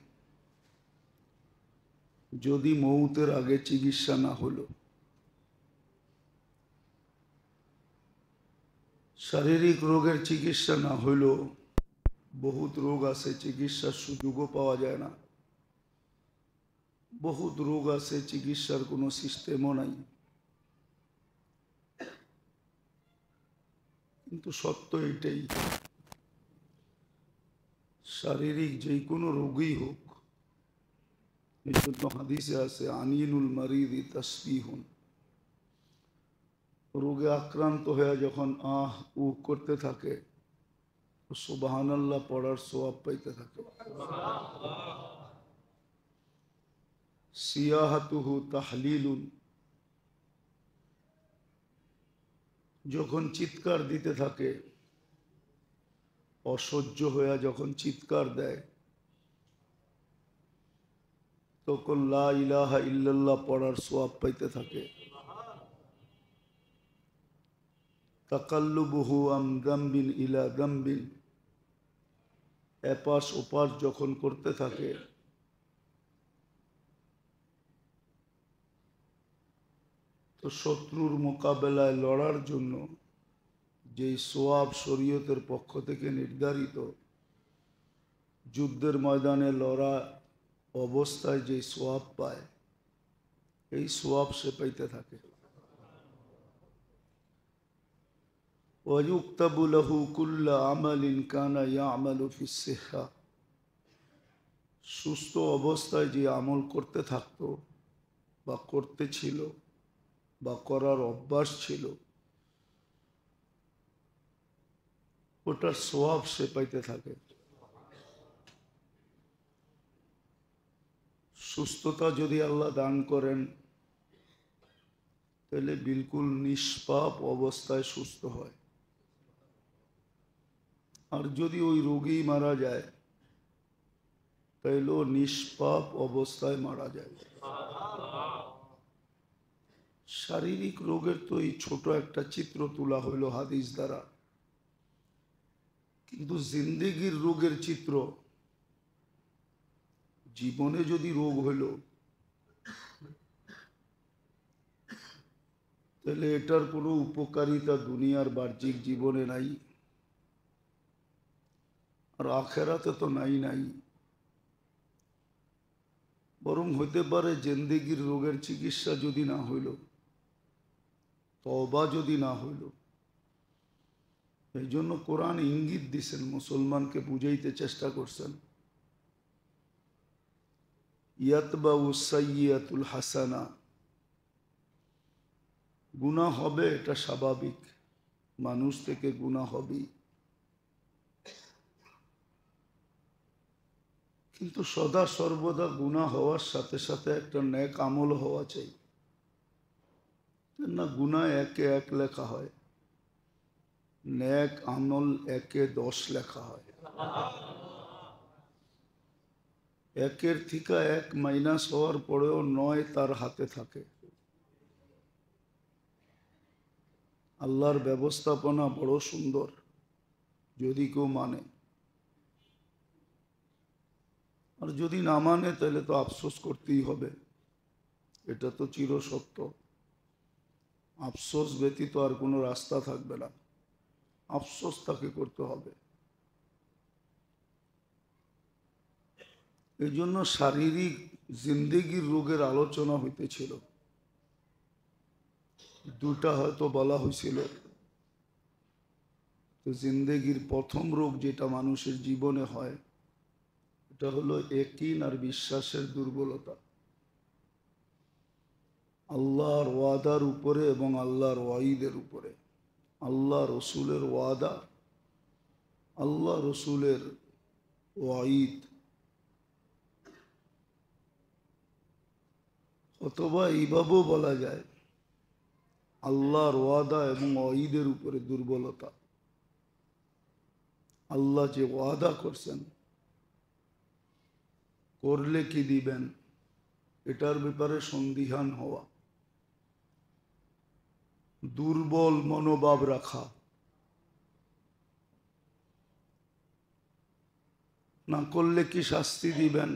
যদি মৌতের আগে চিকিৎসা না হলো, শারীরিক রোগের চিকিৎসা না হইল, বহুত রোগ আছে চিকিৎসার সুযোগও পাওয়া যায় না, বহুত রোগ আছে চিকিৎসার কোনো সিস্টেমও নাই। কিন্তু সত্য এটাই, শারীরিক যে কোনো রোগই হোক, এই জন্য হাদিসে আছে আনিনুল মারিদি তাসবিহুন, রোগে আক্রান্ত হয়ে যখন আহ উহ করতে থাকে, সুবহানাল্লাহ পড়ার সওয়াব পাইতে থাকে। সিয়াহাতুহু তাহলিলুন, যখন চিৎকার দিতে থাকে, অসহ্য হয়ে যখন চিৎকার দেয়, তখন লা ইলাহা ইল্লাল্লাহ পড়ার সওয়াব পাইতে থাকে। তাকাল্লুবুহু আম যামবিন ইলা যামবিন, এপাশ ওপাশ যখন করতে থাকে, তো শত্রুর মোকাবেলায় লড়ার জন্য যেই সোয়াব শরীয়তের পক্ষ থেকে নির্ধারিত, যুদ্ধের ময়দানে লড়া অবস্থায় যেই সোয়াব পায়, এই সোয়াব সে পাইতে থাকে। ওয়ায়ুক্তাবু লাহু কুল্লা আমালিন কানা ইয়ামালু ফিস সিহ্হা, সুস্থ অবস্থায় যে আমল করতে থাকতো বা করতেছিল বা করার অভ্যাস ছিল, ওটার সোয়াব সে পাইতে থাকে। সুস্থতা যদি আল্লাহ দান করেন, তাহলে বিলকুল নিষ্পাপ অবস্থায় সুস্থ হয়। আর যদি ওই রোগী মারা যায়, তাইলেও নিষ্পাপ অবস্থায় মারা যায়। শারীরিক রোগের তো এই ছোট একটা চিত্র তোলা হইল হাদিস দ্বারা, কিন্তু জিন্দেগির রোগের চিত্র, জীবনে যদি রোগ হইল তাহলে এটার কোনো উপকারিতা দুনিয়ার বাহ্যিক জীবনে নাই, আর আখেরাতে তো নাই। বরং হইতে পারে জিন্দেগির রোগের চিকিৎসা যদি না হইল, তওবা যদি না হইল। এই জন্য কোরআন ইঙ্গিত দিছেন, মুসলমানকে বুঝাইতে চেষ্টা করছেন, ইয়াতবাউ সাইয়্যাতুল হাসানা, গুনাহ হবে, এটা স্বাভাবিক, মানুষ থেকে গুনাহ হবেই, কিন্তু সদা সর্বদা গুনাহ হওয়ার সাথে সাথে একটা নেক আমল হওয়া চাই না। গুনাহ একে এক লেখা হয়, নেক আমল একে 10 লেখা হয়। একের থেকে এক মাইনাস হওয়ার পরেও 9 তার হাতে থাকে। আল্লাহর ব্যবস্থাপনা বড় সুন্দর, যদি কেউ মানে, আর যদি না মানে তাহলে তো আফসোস করতেই হবে, এটা তো চিরসত্য। আফসোস ব্যতীত আর কোনো রাস্তা থাকবে না, আফসোস তাকে করতে হবে। এই জন্য শারীরিক জিন্দেগির রোগের আলোচনা হইতেছিল, দুটা হয়তো বলা হয়েছিল। তো জিন্দেগির প্রথম রোগ যেটা মানুষের জীবনে হয়, এটা হলো ইয়াকিন আর বিশ্বাসের দুর্বলতা, আল্লাহর ওয়াদার উপরে এবং আল্লাহর ওয়াইদের উপরে। আল্লাহ রসুলের ওয়াদা, আল্লাহ রসুলের ওয়াইদ, অথবা এইভাবেও বলা যায় আল্লাহর ওয়াদা এবং ওয়াইদের উপরে দুর্বলতা। আল্লাহ যে ওয়াদা করছেন, করলে কি দিবেন, এটার ব্যাপারে সন্দিহান হওয়া, দুর্বল মনোভাব রাখা, না করলে কি শাস্তি দিবেন,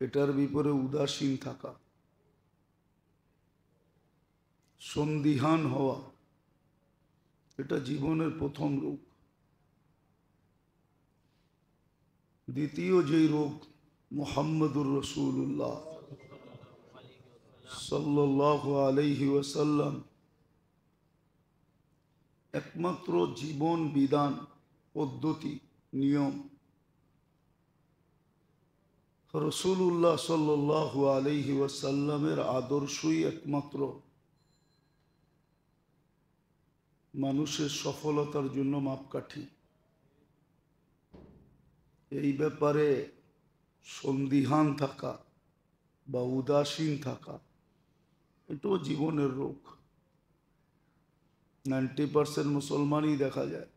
এটার ব্যাপারে উদাসীন থাকা, সন্দিহান হওয়া, এটা জীবনের প্রথম রোগ। দ্বিতীয় যেই রোগ, মুহাম্মদুর রাসূলুল্লাহ সাল্লাল্লাহু আলাইহি ওয়াসাল্লাম একমাত্র জীবন বিধান, পদ্ধতি, নিয়ম, রাসূলুল্লাহ সাল্লাল্লাহু আলাইহি ওয়াসাল্লামের আদর্শই একমাত্র মানুষের সফলতার জন্য মাপকাঠি। এই ব্যাপারে সন্দিহান থাকা বা উদাসীন থাকা, এটাও জীবনের রোগ। 90% মুসলমানই দেখা যায়,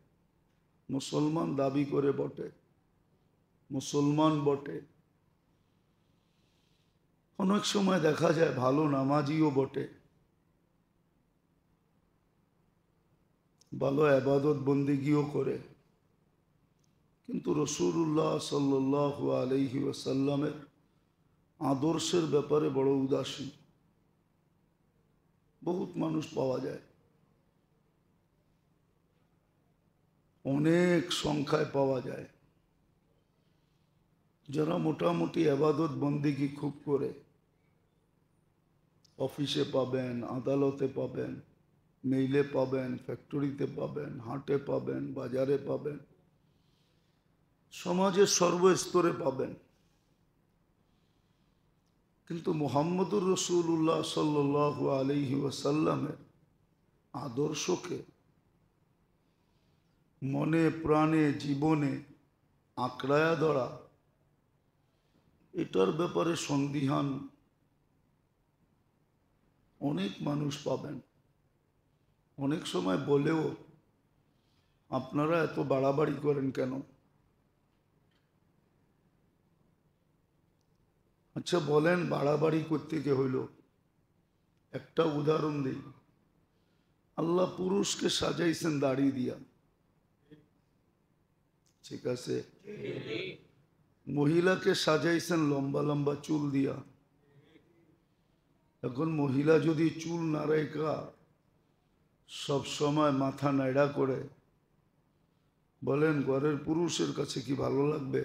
মুসলমান দাবি করে বটে, মুসলমান বটে, অনেক সময় দেখা যায় ভালো নামাজিও বটে, ভালো ইবাদত বন্দেগীও করে, কিন্তু রাসূলুল্লাহ সাল্লাল্লাহু আলাইহি ওয়াসাল্লামের আদর্শের ব্যাপারে বড় উদাসীন। বহুত মানুষ পাওয়া যায়, অনেক সংখ্যায় পাওয়া যায়, যারা মোটামুটি ইবাদত বন্দেগী খুব করে, অফিসে পাবেন, আদালতে পাবেন, মেইলে পাবেন, ফ্যাক্টরিতে পাবেন, হাটে পাবেন, বাজারে পাবেন, সমাজের সর্বস্তরে পাবেন, কিন্তু মুহাম্মদুর রাসূলুল্লাহ সাল্লাল্লাহু আলাইহি ওয়াসাল্লামের আদর্শকে মনে প্রাণে জীবনে আঁকড়ায়া ধরা, এটার ব্যাপারে সন্দিহান অনেক মানুষ পাবেন। অনেক সময় বলেও, আপনারা এত বাড়াবাড়ি করেন কেন? আচ্ছা বলেন, বাড়াবাড়ি করতে কে হইল? একটা উদাহরণ দিই। আল্লাহ পুরুষকে সাজাইছেন দাড়ি দিয়া, ঠিক আছে? মহিলাকে সাজাইছেন লম্বা লম্বা চুল দিয়া। এখন মহিলা যদি চুল না রেখা সব সময় মাথা নাড়া করে, বলেন ঘরের পুরুষের কাছে কি ভালো লাগবে?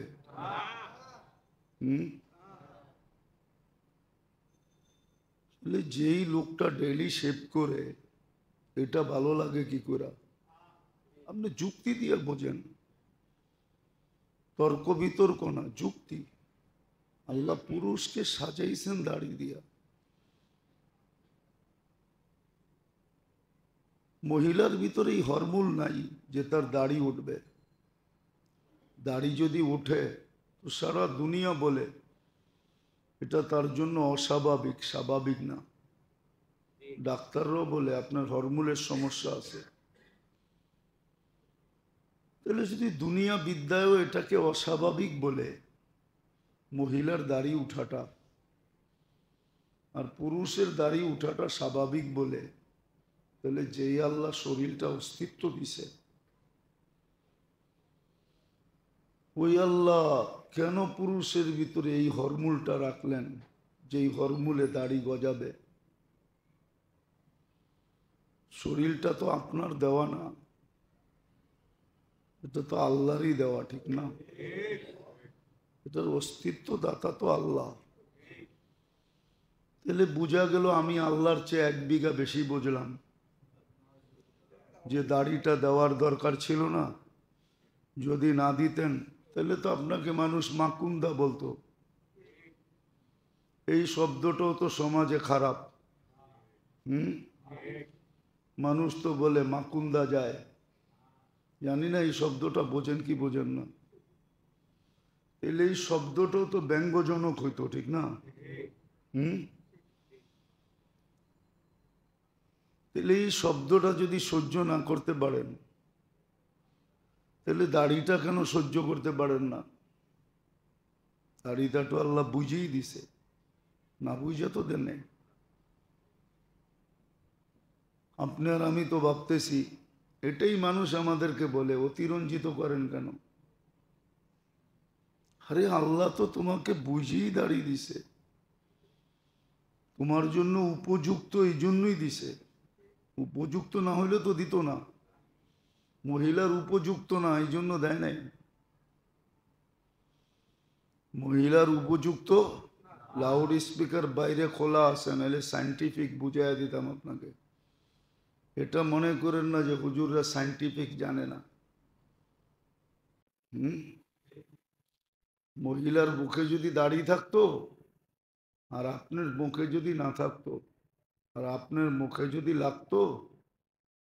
যেই লোকটা ডেইলি শেভ করে, এটা ভালো লাগে কি করে? আপনি যুক্তি দিয়ে বোঝেন, তর্ক বিতর্ক না, যুক্তি। আল্লাহ পুরুষকে সাজাইছেন দাড়ি দিয়া। মহিলার ভিতরে এই হরমোন নাই যে তার দাড়ি উঠবে। দাড়ি যদি ওঠে তো সারা দুনিয়া বলে এটা তার জন্য অস্বাভাবিক, স্বাভাবিক না। ডাক্তাররাও বলে আপনার হরমোনের সমস্যা আছে। তাহলে যদি দুনিয়া বিদ্যায়ও এটাকে অস্বাভাবিক বলে, মহিলার দাড়ি উঠাটা, আর পুরুষের দাড়ি উঠাটা স্বাভাবিক বলে, তাহলে যেই আল্লাহ শরীরটা অস্তিত্ব দিছে, ওই আল্লাহ কেন পুরুষের ভিতরে এই হরমুলটা রাখলেন, যেই হরমুলে দাড়ি গজাবে? শরীরটা তো আপনার দেওয়া না, এটা তো আল্লাহরই দেওয়া, ঠিক না? এটার অস্তিত্ব দাতা তো আল্লাহ। তাহলে বোঝা গেল আমি আল্লাহর চেয়ে 1 বিঘা বেশি বুঝলাম যে দাড়িটা দেওয়ার দরকার ছিল না। যদি না দিতেন তাহলে তো আপনাকে মানুষ মাকুন্দা বলতো। এই শব্দটাও তো সমাজে খারাপ। মানুষ তো বলে মাকুন্দা যায়। জানি না এই শব্দটা বোঝেন কি বোঝেন না। তাহলে এই শব্দটাও তো ব্যঙ্গজনক হইতো, ঠিক না? তাহলে এই শব্দটা যদি সহ্য না করতে পারেন, তাহলে দাড়িটা কেন সহ্য করতে পারেন না? দাড়িটা তো আল্লাহ বুঝিয়ে দিছে, না বুঝে তো দেন। আপনি আর আমি তো ভাবতেছি, এটাই মানুষ আমাদেরকে বলে অতিরঞ্জিত করেন কেন? আরে আল্লাহ তো তোমাকে বুঝিয়েই দাড়ি দিছে, তোমার জন্য উপযুক্ত, এই জন্যই দিছে। উপযুক্ত না হইলে তো দিত না। মহিলার উপযুক্ত না, এই জন্য দেয় নাই। মহিলার উপযুক্ত, লাউড স্পিকার বাইরে খোলা আছে, নাহলে সাইন্টিফিক বুঝাইয়া দিতাম আপনাকে। এটা মনে করেন না যে হুজুররা সাইন্টিফিক জানে না। মহিলার মুখে যদি দাড়ি থাকতো আর আপনার মুখে যদি না থাকতো, আর আপনার মুখে যদি লাগতো,